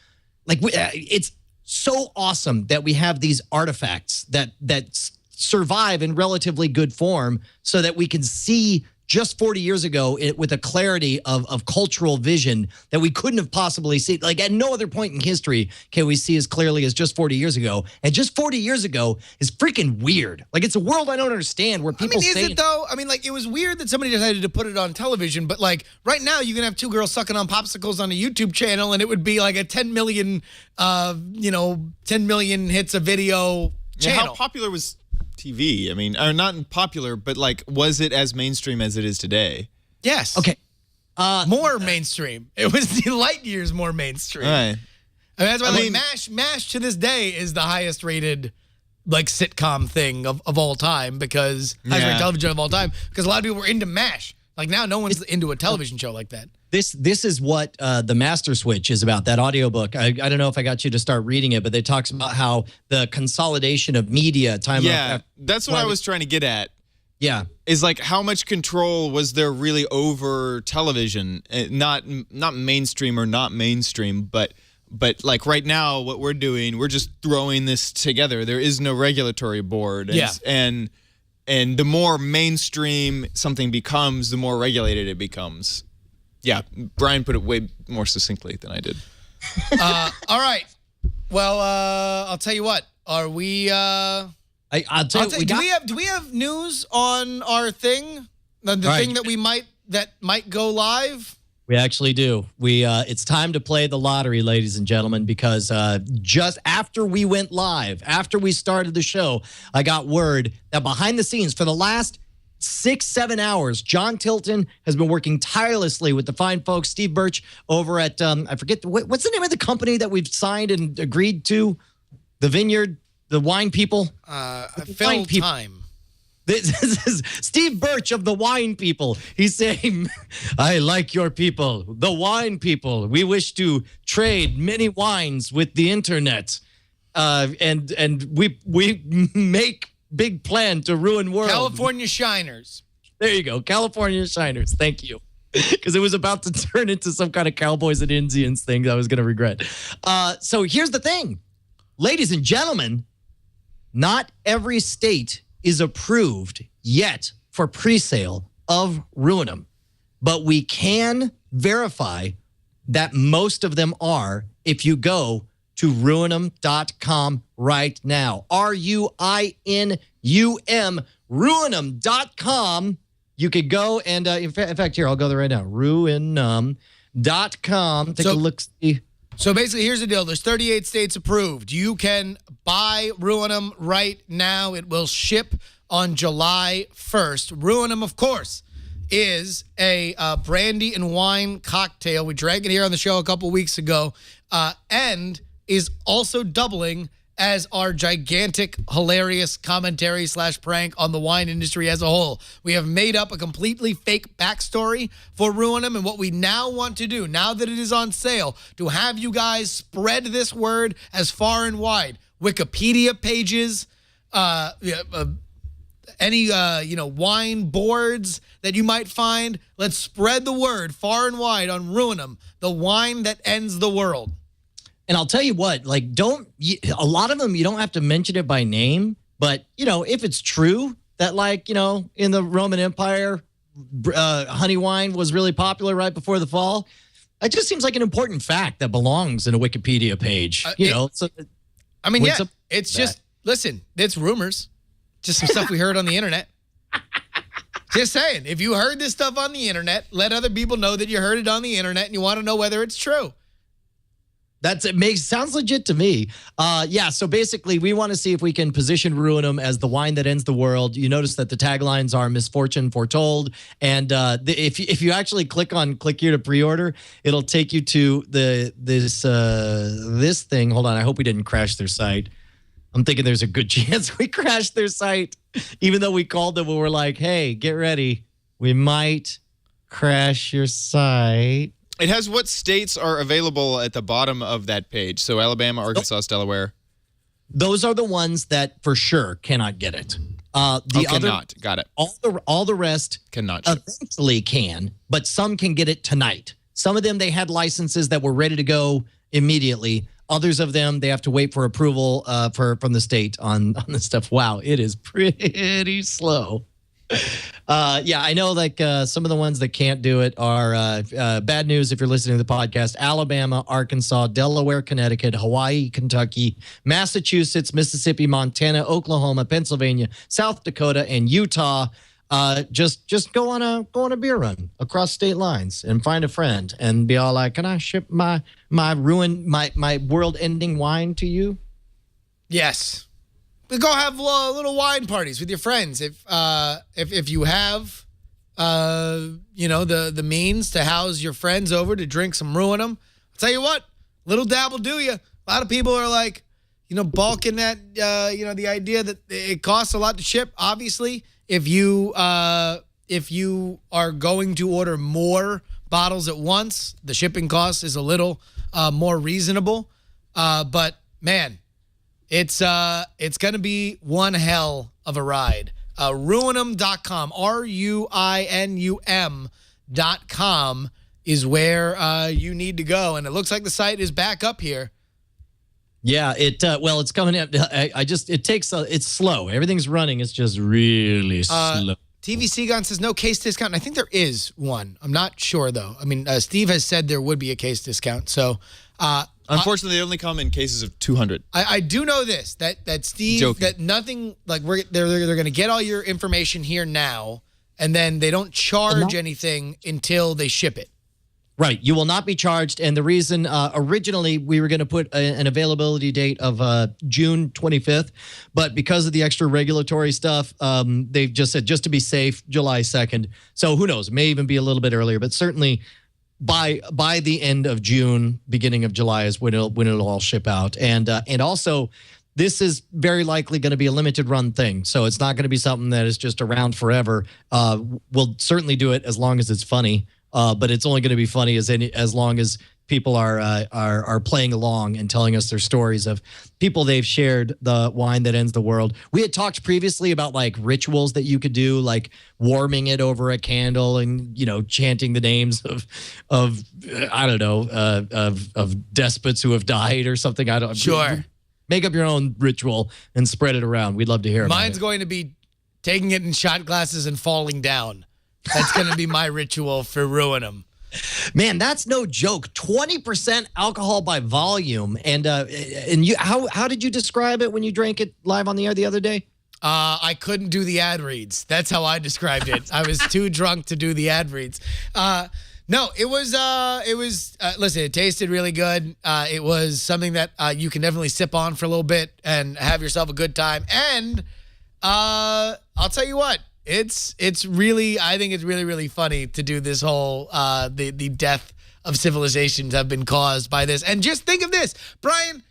like, it's so awesome that we have these artifacts that survive in relatively good form so that we can see just 40 years ago with a clarity of cultural vision that we couldn't have possibly seen. Like at no other point in history can we see as clearly as just 40 years ago. And just 40 years ago is freaking weird. Like it's a world I don't understand where people say... is it though? I mean, it was weird that somebody decided to put it on television, but right now you can have two girls sucking on popsicles on a YouTube channel and it would be like a 10 million hits a video channel. How popular was TV? I mean, or not popular, but was it as mainstream as it is today? Yes. Okay. More mainstream. It was light years more mainstream. All right. That's why MASH to this day is the highest rated sitcom thing of all time, because highest rated television of all time, because a lot of people were into MASH. Now no one's into a television show like that. This is what the Master Switch is about, that audiobook. I don't know if I got you to start reading it, but it talks about how the consolidation of media that's what I was trying to get at. Yeah. Is how much control was there really over television? Not mainstream or not mainstream, but right now what we're doing, we're just throwing this together. There is no regulatory board. And the more mainstream something becomes, the more regulated it becomes. Yeah, Brian put it way more succinctly than I did. All right. Well, I'll tell you what. Are we? I'll tell you. Do we have news on our thing? The thing that might go live. We actually do. It's time to play the lottery, ladies and gentlemen, because just after we went live, after we started the show, I got word that behind the scenes for the last 6-7 hours. John Tilton has been working tirelessly with the fine folks, Steve Birch over at, I forget, what's the name of the company that we've signed and agreed to? The Vineyard, the Wine People? Fill Time. This is Steve Birch of the Wine People. He's saying, I like your people, the wine people. We wish to trade many wines with the internet. And we make big plan to ruin world. California Shiners. There you go. California Shiners. Thank you. Because it was about to turn into some kind of Cowboys and Indians thing that I was going to regret. So here's the thing. Ladies and gentlemen, not every state is approved yet for pre-sale of Ruinum. But we can verify that most of them are if you go to Ruinum.com right now. Ruinum, Ruinum.com. You could go and, in fact, here, I'll go there right now. Ruinum.com. Take a look. See. So basically, here's the deal. There's 38 states approved. You can buy Ruinum right now. It will ship on July 1st. Ruinum, of course, is a brandy and wine cocktail. We drank it here on the show a couple weeks ago. And is also doubling as our gigantic, hilarious commentary / prank on the wine industry as a whole. We have made up a completely fake backstory for Ruinum, and what we now want to do, now that it is on sale, to have you guys spread this word as far and wide. Wikipedia pages, any wine boards that you might find. Let's spread the word far and wide on Ruinum, the wine that ends the world. And I'll tell you what, a lot of them, you don't have to mention it by name, but, if it's true that, in the Roman Empire, honey wine was really popular right before the fall, it just seems like an important fact that belongs in a Wikipedia page, it's just, listen, it's rumors, just some stuff we heard on the internet. Just saying, if you heard this stuff on the internet, let other people know that you heard it on the internet and you want to know whether it's true. Sounds legit to me. So basically we want to see if we can position Ruinum as the wine that ends the world. You notice that the taglines are misfortune foretold. And if you actually click here to pre-order, it'll take you to this thing. Hold on, I hope we didn't crash their site. I'm thinking there's a good chance we crashed their site, even though we called them and we're like, hey, get ready. We might crash your site. It has what states are available at the bottom of that page. So Alabama, Arkansas, Delaware. Those are the ones that for sure cannot get it. Cannot. Got it. All the rest cannot. Eventually can, but some can get it tonight. Some of them, they had licenses that were ready to go immediately. Others of them, they have to wait for approval from the state on this stuff. Wow, it is pretty slow. I know some of the ones that can't do it are bad news if you're listening to the podcast. Alabama, Arkansas, Delaware, Connecticut, Hawaii, Kentucky, Massachusetts, Mississippi, Montana, Oklahoma, Pennsylvania, South Dakota, and Utah. Just go on a beer run across state lines and find a friend and be all like, can I ship my world-ending wine to you? Yes. Go have little wine parties with your friends. If you have, the means to house your friends over to drink some Ruinum, I'll tell you what, little dab will do you. A lot of people are like, balking at, the idea that it costs a lot to ship. Obviously, if you are going to order more bottles at once, the shipping cost is a little more reasonable. But man, it's going to be one hell of a ride. Ruinum.com, Ruinum.com is where you need to go. And it looks like the site is back up here. Yeah, it's coming up. It's slow. Everything's running. It's just really slow. TVC Gun says no case discount. And I think there is one. I'm not sure, though. I mean, Steve has said there would be a case discount. So, unfortunately, they only come in cases of 200. I do know this, that Steve, Joking. that nothing, they're going to get all your information here now, and then they don't charge anything until they ship it. Right. You will not be charged. And the reason originally we were going to put an availability date of June 25th, but because of the extra regulatory stuff, they've just said, just to be safe, July 2nd. So who knows? It may even be a little bit earlier, but certainly by the end of June, beginning of July is when it'll all ship out. And also, this is very likely going to be a limited run thing. So it's not going to be something that is just around forever. We'll certainly do it as long as it's funny. But it's only going to be funny as long as people are playing along and telling us their stories of people they've shared the wine that ends the world. We had talked previously about like rituals that you could do, like warming it over a candle and chanting the names of I don't know of despots who have died or something. I don't. Sure. Make up your own ritual and spread it around. We'd love to hear. Mine's going to be taking it in shot glasses and falling down. That's going to be my ritual for Ruinum. Man, that's no joke. 20% alcohol by volume. And you, how did you describe it when you drank it live on the air the other day? I couldn't do the ad reads. That's how I described it. I was too drunk to do the ad reads. No, it was listen, it tasted really good. It was something that you can definitely sip on for a little bit and have yourself a good time. And I'll tell you what. It's really, I think it's really, really funny to do this whole, the death of civilizations have been caused by this. And just think of this, Brian,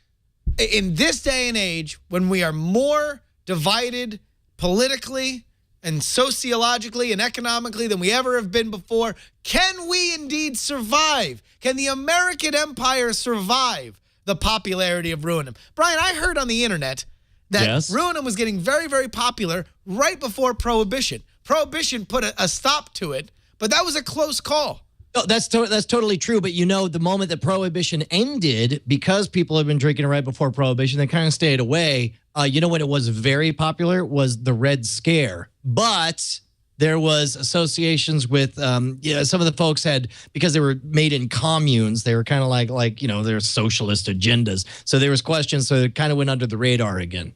in this day and age, when we are more divided politically and sociologically and economically than we ever have been before, can we indeed survive? Can the American empire survive the popularity of Ruinum? Brian, I heard on the internet that Ruinum was getting very, very popular right before Prohibition. Prohibition put a stop to it, but that was a close call. No, that's totally true. But the moment that Prohibition ended, because people have been drinking it right before Prohibition, they kind of stayed away. When it was very popular was the Red Scare. But there was associations with, some of the folks had, because they were made in communes, they were kind of like their socialist agendas. So there was questions, so it kind of went under the radar again.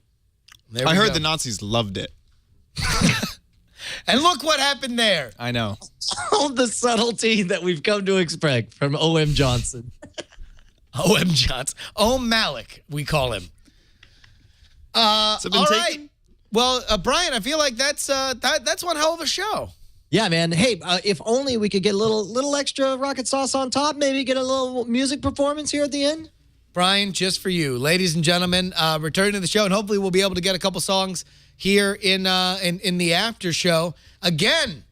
I heard the Nazis loved it. And look what happened there. I know. All the subtlety that we've come to expect from O.M. Johnson. O.M. Johnson. O.M. Malik, we call him. All right. Well, Brian, I feel like that's one hell of a show. Yeah, man. Hey, if only we could get a little extra rocket sauce on top, maybe get a little music performance here at the end. Brian, just for you. Ladies and gentlemen, return to the show, and hopefully we'll be able to get a couple songs here in the after show. Again,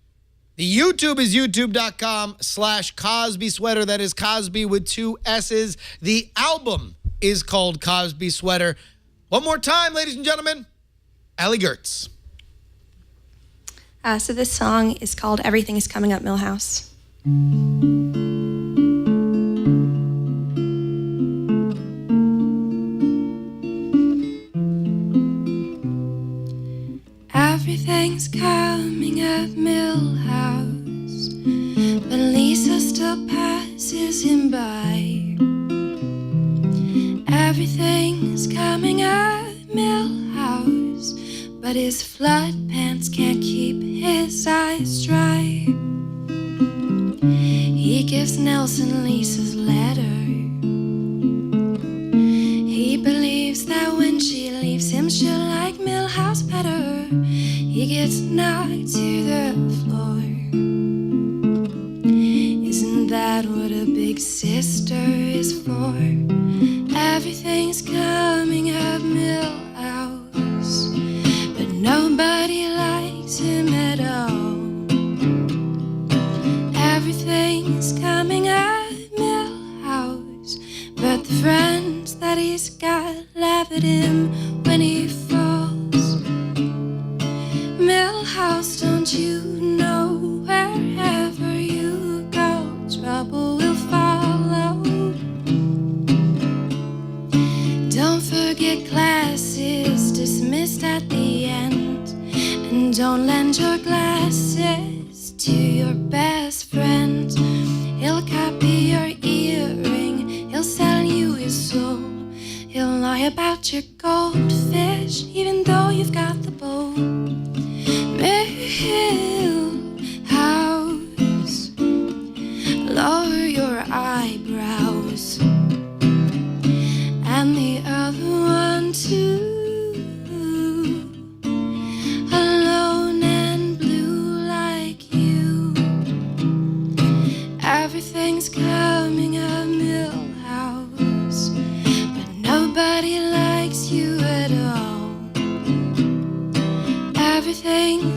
the YouTube is youtube.com/Cosby Sweater. That is Cosby with 2 S's. The album is called Cosby Sweater. One more time, ladies and gentlemen, Allie Goertz. So this song is called Everything is Coming Up Millhouse. Everything's coming up Millhouse, but Lisa still passes him by. Everything's coming up Millhouse, but his flood pants can't keep his eyes dry. He gives Nelson Lisa's letter. He believes that when she leaves him, she'll like Millhouse better. He gets knocked to the floor. Isn't that what a big sister is for? Everything's coming up Millhouse, but nobody likes him at all. Everything's coming up Millhouse, but the friends that he's got laugh at him when he falls. Millhouse, don't you know wherever you go, trouble will follow? Don't forget class is dismissed at the end, and don't lend your glasses to your best friend. He'll copy your earring, he'll sell you his soul, he'll lie about your goldfish, even though you've got the bowl. Millhouse, lower your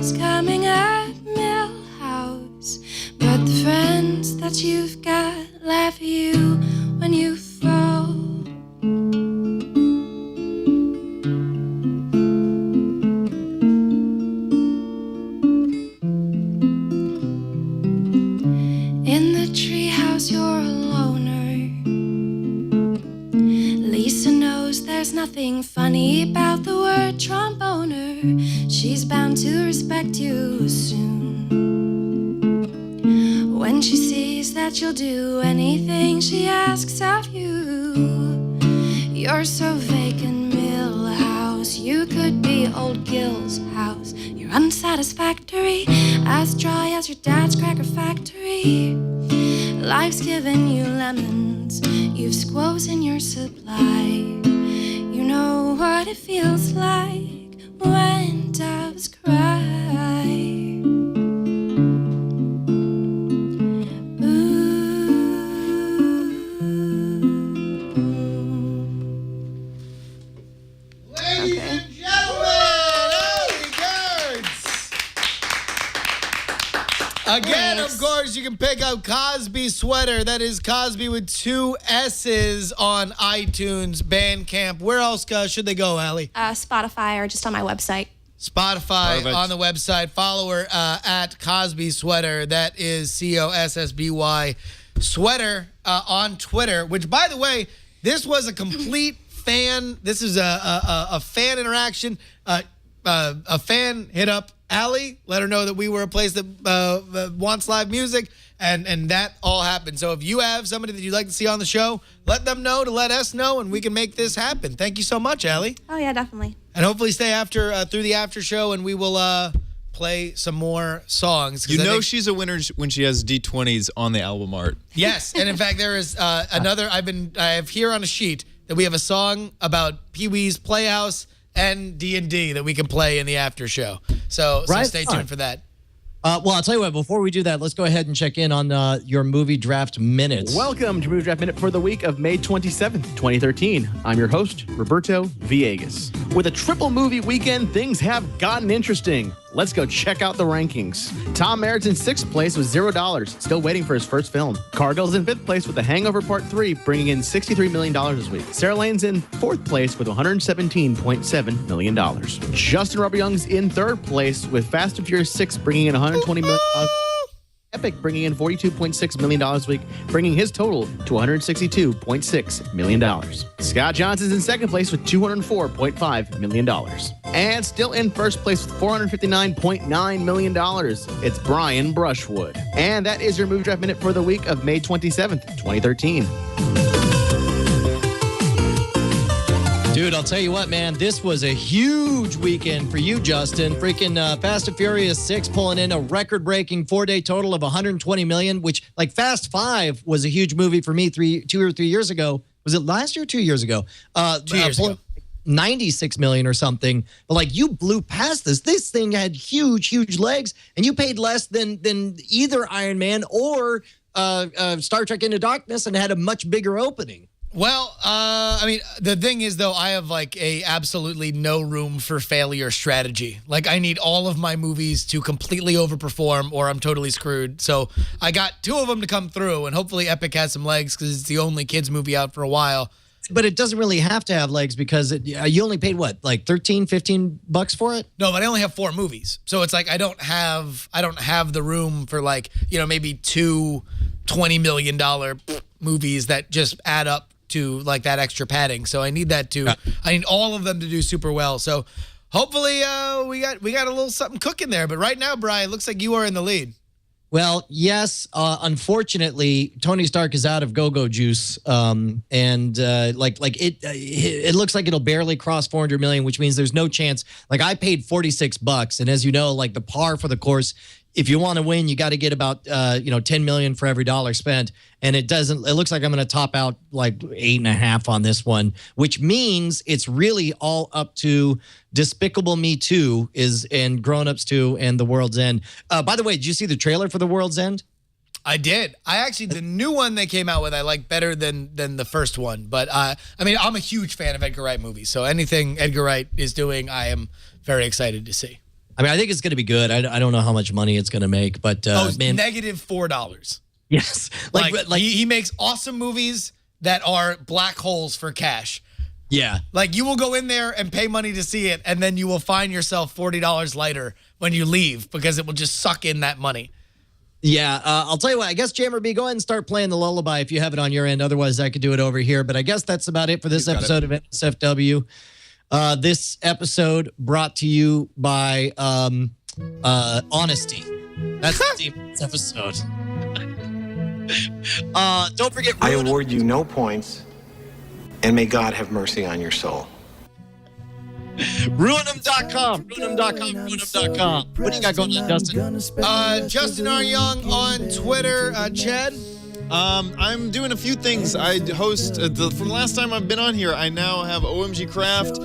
is coming at Millhouse, but the friends that you've got laugh at you when you fall. In the treehouse, you're a loner. Lisa knows there's nothing funny about the word tromboner. She's bound to respect you soon. When she sees that you'll do anything she asks of you. You're so vacant, Millhouse. You could be old Gil's house. You're unsatisfactory, as dry as your dad's cracker factory. Life's given you lemons, you've squoze in your supply. You know what it feels like when doves cry. Ladies and gentlemen, Allie Goertz. Again, of course, you can pick up Cosby Sweater. That is Cosby with 2 S's on iTunes, Bandcamp. Where else should they go, Allie? Spotify or just on my website. Spotify on the website. Follow her at Cosby Sweater. That is COSSBY Sweater on Twitter, which, by the way, this was a complete fan. This is a fan interaction. A fan hit up Allie, let her know that we were a place that wants live music, and that all happened. So if you have somebody that you'd like to see on the show, let them know to let us know, and we can make this happen. Thank you so much, Allie. Oh, yeah, definitely. And hopefully stay through the after show, and we will play some more songs. You know she's a winner when she has D20s on the album art. Yes, and in fact, there is another. I have here on a sheet that we have a song about Pee-wee's Playhouse and D&D that we can play in the after show. So stay tuned for that. Well, I'll tell you what, before we do that, let's go ahead and check in on your movie draft minutes. Welcome to Movie Draft Minute for the week of May 27th, 2013. I'm your host, Roberto Villegas. With a triple movie weekend, things have gotten interesting. Let's go check out the rankings. Tom Merritt's in 6th place with $0, still waiting for his first film. Cargill's in 5th place with The Hangover Part 3, bringing in $63 million this week. Sarah Lane's in 4th place with $117.7 million. Justin Robert Young's in 3rd place with Fast and Furious 6, bringing in $120 million. Epic bringing in $42.6 million this week, bringing his total to $162.6 million. Scott Johnson's in 2nd place with $204.5 million. And still in 1st place with $459.9 million, it's Brian Brushwood. And that is your Movie Draft Minute for the week of May 27th, 2013. Dude, I'll tell you what, man, this was a huge weekend for you, Justin. Freaking Fast and Furious 6 pulling in a record-breaking 4-day total of $120 million, which, like, Fast 5 was a huge movie for me 2 or 3 years ago. Was it last year or 2 years ago? 2 years ago. 96 million or something. But, like, you blew past this. This thing had huge legs, and you paid less than either Iron Man or Star Trek Into Darkness and had a much bigger opening. Well, I mean, the thing is, though, I have like a absolutely no room for failure strategy. Like, I need all of my movies to completely overperform or I'm totally screwed. So I got 2 of them to come through, and hopefully Epic has some legs because it's the only kids movie out for a while. But it doesn't really have to have legs because you only paid what, like $13-15 for it? No, but I only have 4 movies. So it's like I don't have the room for, like, you know, maybe 2 $20 million movies that just add up to like that extra padding. So I need I need all of them to do super well. So hopefully we got a little something cooking there. But right now, Brian, looks like you are in the lead. Well, yes. Unfortunately, Tony Stark is out of go-go juice, and it looks like it'll barely cross 400 million, which means there's no chance. Like, I paid $46, and as you know, like the par for the course, if you want to win, you got to get about 10 million for every dollar spent, and it doesn't. It looks like I'm going to top out like 8.5 on this one, which means it's really all up to Despicable Me 2 and Grown Ups 2 and The World's End. By the way, did you see the trailer for The World's End? I did. The new one they came out with, I like better than the first one. But I mean, I'm a huge fan of Edgar Wright movies, so anything Edgar Wright is doing, I am very excited to see. I mean, I think it's going to be good. I don't know how much money it's going to make, but man, negative $4. Yes, like he makes awesome movies that are black holes for cash. Yeah, like you will go in there and pay money to see it, and then you will find yourself $40 lighter when you leave because it will just suck in that money. Yeah, I'll tell you what, I guess, Jammer B, go ahead and start playing the lullaby if you have it on your end. Otherwise, I could do it over here. But I guess that's about it for this episode of NSFW. This episode brought to you by Honesty. That's the theme of this episode. Don't forget Ruinum. I award you no points, and may God have mercy on your soul. Ruinum.com. Ruinum.com. What do you got going on, Justin? Justin R. Young on Twitter. Chad? I'm doing a few things. I host, from the last time I've been on here, I now have OMG Craft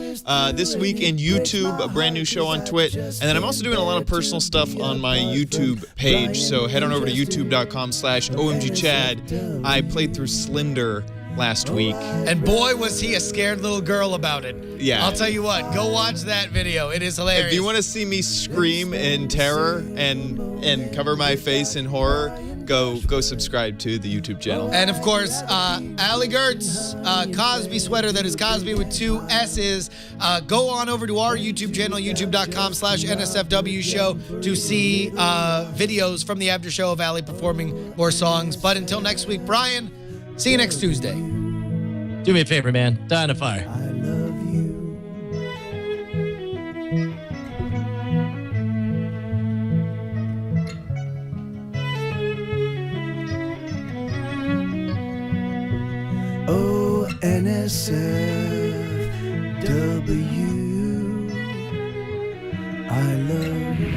this week in YouTube, a brand new show on Twit. And then I'm also doing a lot of personal stuff on my YouTube page. So head on over to youtube.com/OMGChad. I played through Slender last week. And boy, was he a scared little girl about it. Yeah. I'll tell you what, go watch that video. It is hilarious. If you want to see me scream in terror and cover my face in horror, go subscribe to the YouTube channel. And of course, Allie Goertz, Cosby sweater, that is Cosby with 2 S's. Go on over to our YouTube channel, youtube.com/NSFW show, to see videos from the after show of Allie performing more songs. But until next week, Brian, see you next Tuesday. Do me a favor, man. Die in a fire. Oh, NSFW, I love you.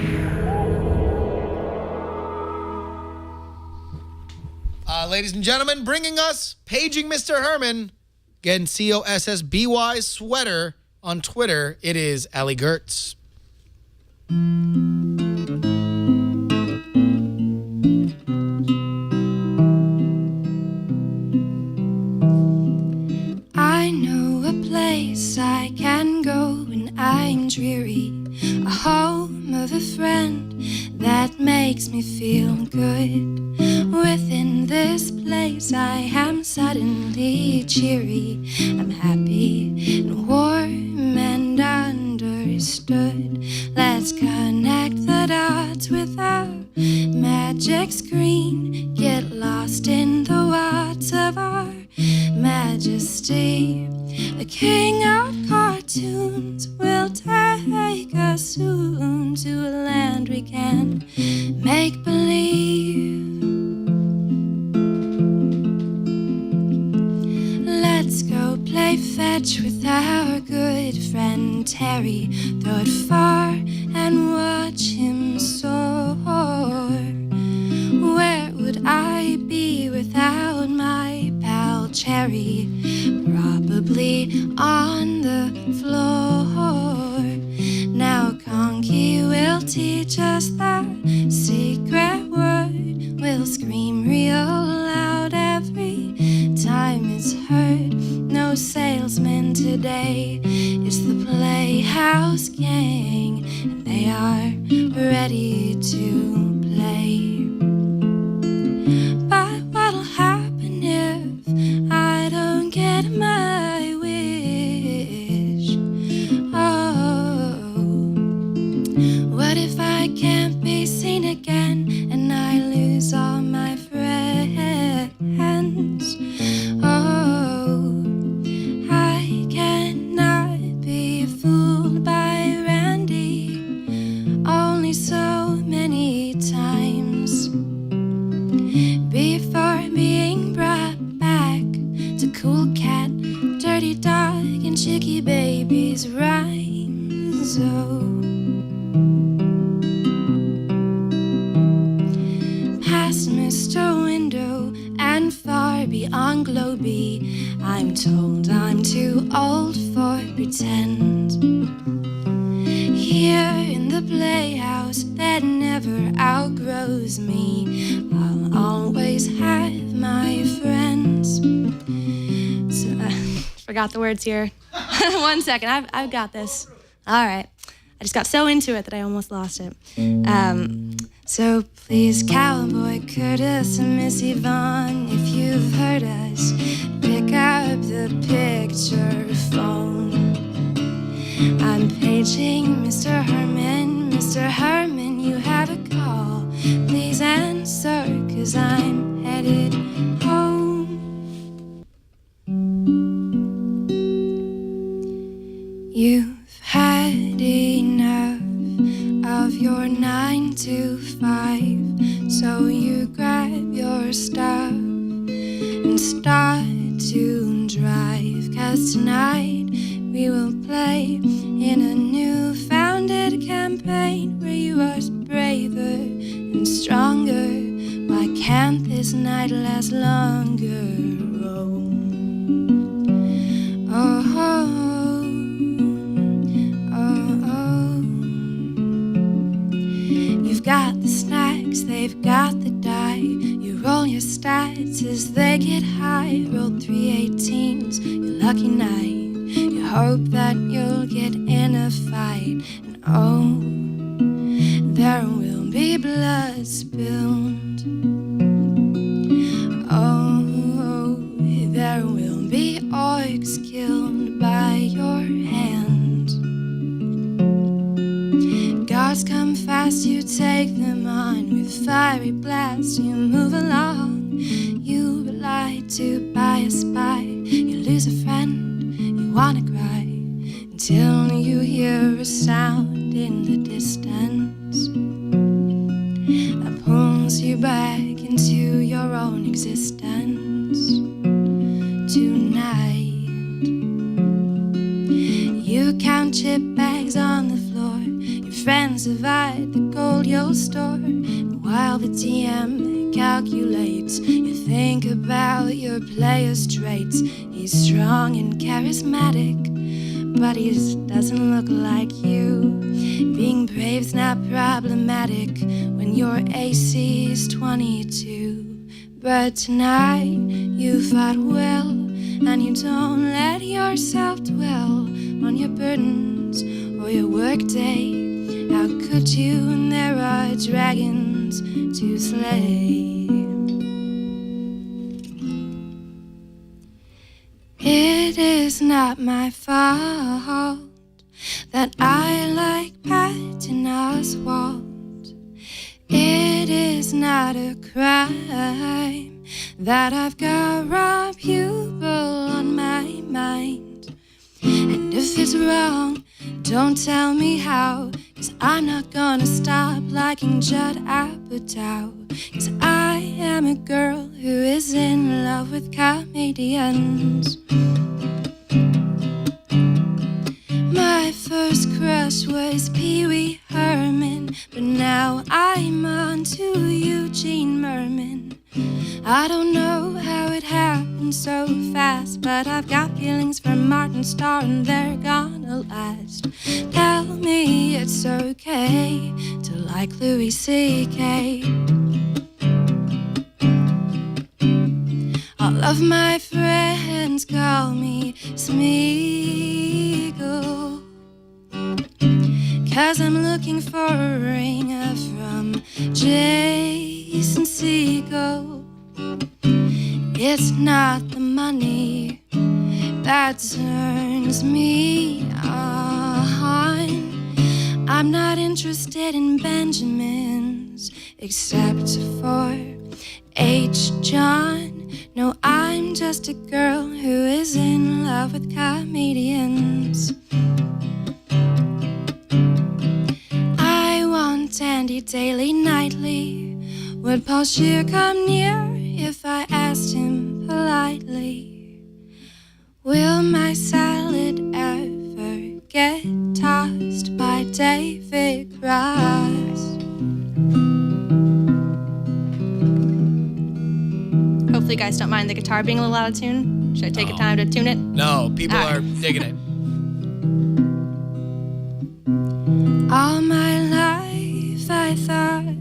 Ladies and gentlemen, bringing us Paging Mr. Herman, again, COSSBY sweater on Twitter, it is Allie Goertz. I know a place I can go when I'm dreary, a home of a friend that makes me feel good. Within this place I am suddenly cheery. I'm happy and warm and understood. Let's connect the dots with our magic screen. Get lost in the watts of our majesty. The king of cartoons will take us soon to a land we can make believe. Let's go play fetch with our good friend Terry. Throw it far and watch him soar. Where would I be without my pal Cherry? Probably on the floor. Now Conky will teach us that secret word. We'll scream real loud every time it's heard. No salesman today, it's the Playhouse Gang, and they are ready to play. But what'll happen if I don't get my wish? Oh, what if I can't be seen again and I lose all my friends? Oh, I cannot be fooled by Randy only so many times before being brought back to Cool Cat, Dirty Dog, and Chicky Baby's rhymes. Oh, past Mr. Window and far beyond Globey, I'm told I'm too old for pretend. Here in the playhouse that never outgrows me, I'll always have my friends. So, Forgot the words here. 1 second. I've got this. All right. I just got so into it that I almost lost it. So please, Cowboy Curtis and Miss Yvonne, if you've heard us, pick up the picture phone. I'm paging Mr. Herman. Mr. Herman, you have a call. Please answer, 'cause I'm headed home. You've had enough of your 9 to 5, so you grab your stuff and start to drive. 'Cause tonight we will play in a new-founded campaign where you are braver and stronger. Why can't this night last longer? Oh, oh, oh, oh. You've got the snacks, they've got the die. You roll your stats as they get high. Roll 318s, your lucky night. You hope that you'll get in a fight. And oh, there will be blood spilled. Oh, there will be orcs killed by your hand. Guards come fast, you take them on. With fiery blasts, you move along. You were lied to by a spy. You lose a friend, you wanna cry, until you hear a sound in the distance that pulls you back into your own existence. Tonight, you count chip bags on the floor. Your friends divide the gold you'll store. And while the DM calculates, you think about your player's traits. He's strong and charismatic, but he doesn't look like you. Being brave's not problematic when your AC is 22. But tonight you fought well, and you don't let yourself dwell on your burdens or your workday. How could you when there are dragons to slay? It is not my fault that I like Patton Oswalt. It is not a crime that I've got raw pupil on my mind. And if it's wrong, don't tell me how, 'cause I'm not gonna stop liking Judd Apatow. 'Cause I am a girl who is in love with comedians. My first crush was Pee Wee Herman, but now I'm on to Eugene Merman. I don't know how it happened so fast, but I've got feelings for Martin Starr and they're gonna last. Tell me it's okay to like Louis C.K. All of my friends call me Smeagol, 'cause I'm looking for a ring from Jason Segel. It's not the money that turns me on. I'm not interested in Benjamins, except for H. John. No, I'm just a girl who is in love with comedians. I want Andy Daly nightly. Would Paul Scheer come near if I asked him politely? Will my salad ever get tossed by David Cross? Hopefully you guys don't mind the guitar being a little out of tune. Should I take time to tune it? No, people are digging it. All my life I thought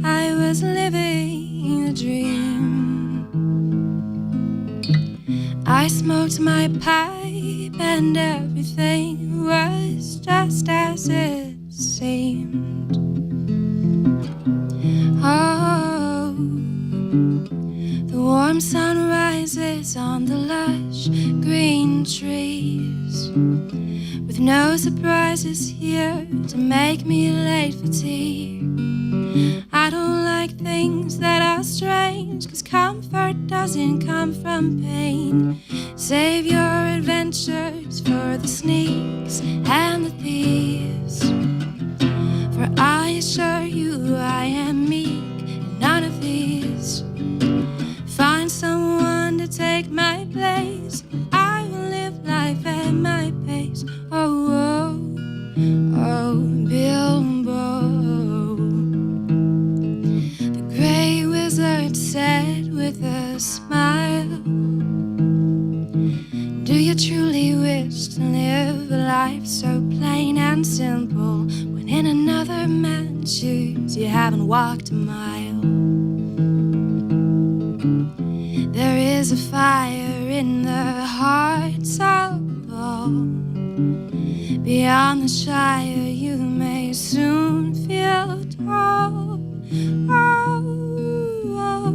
I was living a dream. I smoked my pipe and everything was just as it seemed. Oh, the warm sun rises on the lush green trees, with no surprises here to make me late for tea. I don't like things that are strange, 'cause comfort doesn't come from pain. Save your adventures for the sneaks and the thieves, for I assure you I am meek in none of these. Find someone to take my place, I will live life at my pace. Oh, oh, oh, Bilbo. The gray wizard said with a smile, do you truly wish to live a life so plain and simple, when in another man's shoes you haven't walked a mile? There is a fire in the hearts of all. Beyond the Shire you may soon feel tall. Oh, oh,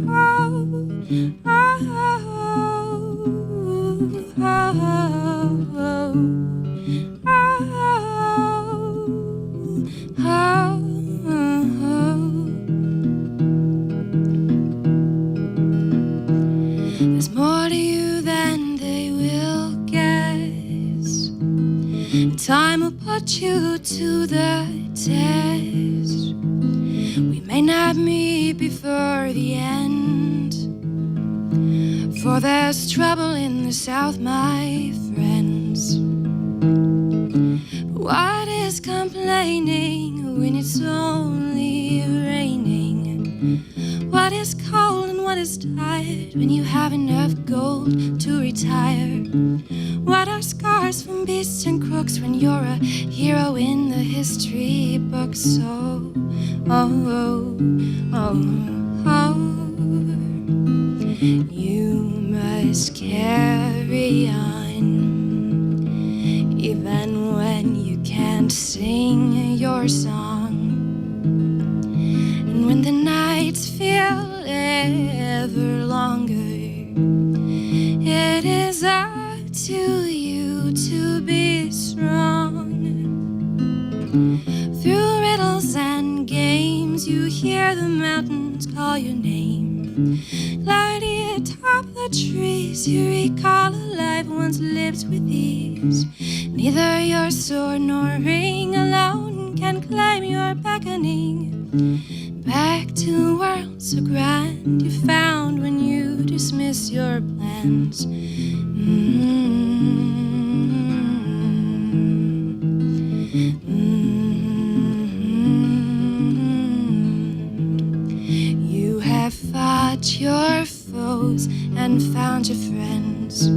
oh, oh, there's more to you than they will guess. Time will put you to the test. We may not meet before the end, for there's trouble in the south, my friends. What is complaining when it's only raining? What is cold and what is tired when you have enough gold to retire? What are scars from beasts and crooks when you're a hero in the history books? So, oh, oh, oh, oh, you must carry on, even when you can't sing your song, and when the nights feel ever longer. It is up to you to be strong. Through riddles and games you hear the mountains call your name. Cloudy atop the trees you recall a life once lived with ease. Neither your sword nor ring alone can claim your beckoning back to worlds so grand you found when you dismiss your plans. You have fought your foes and found your friends.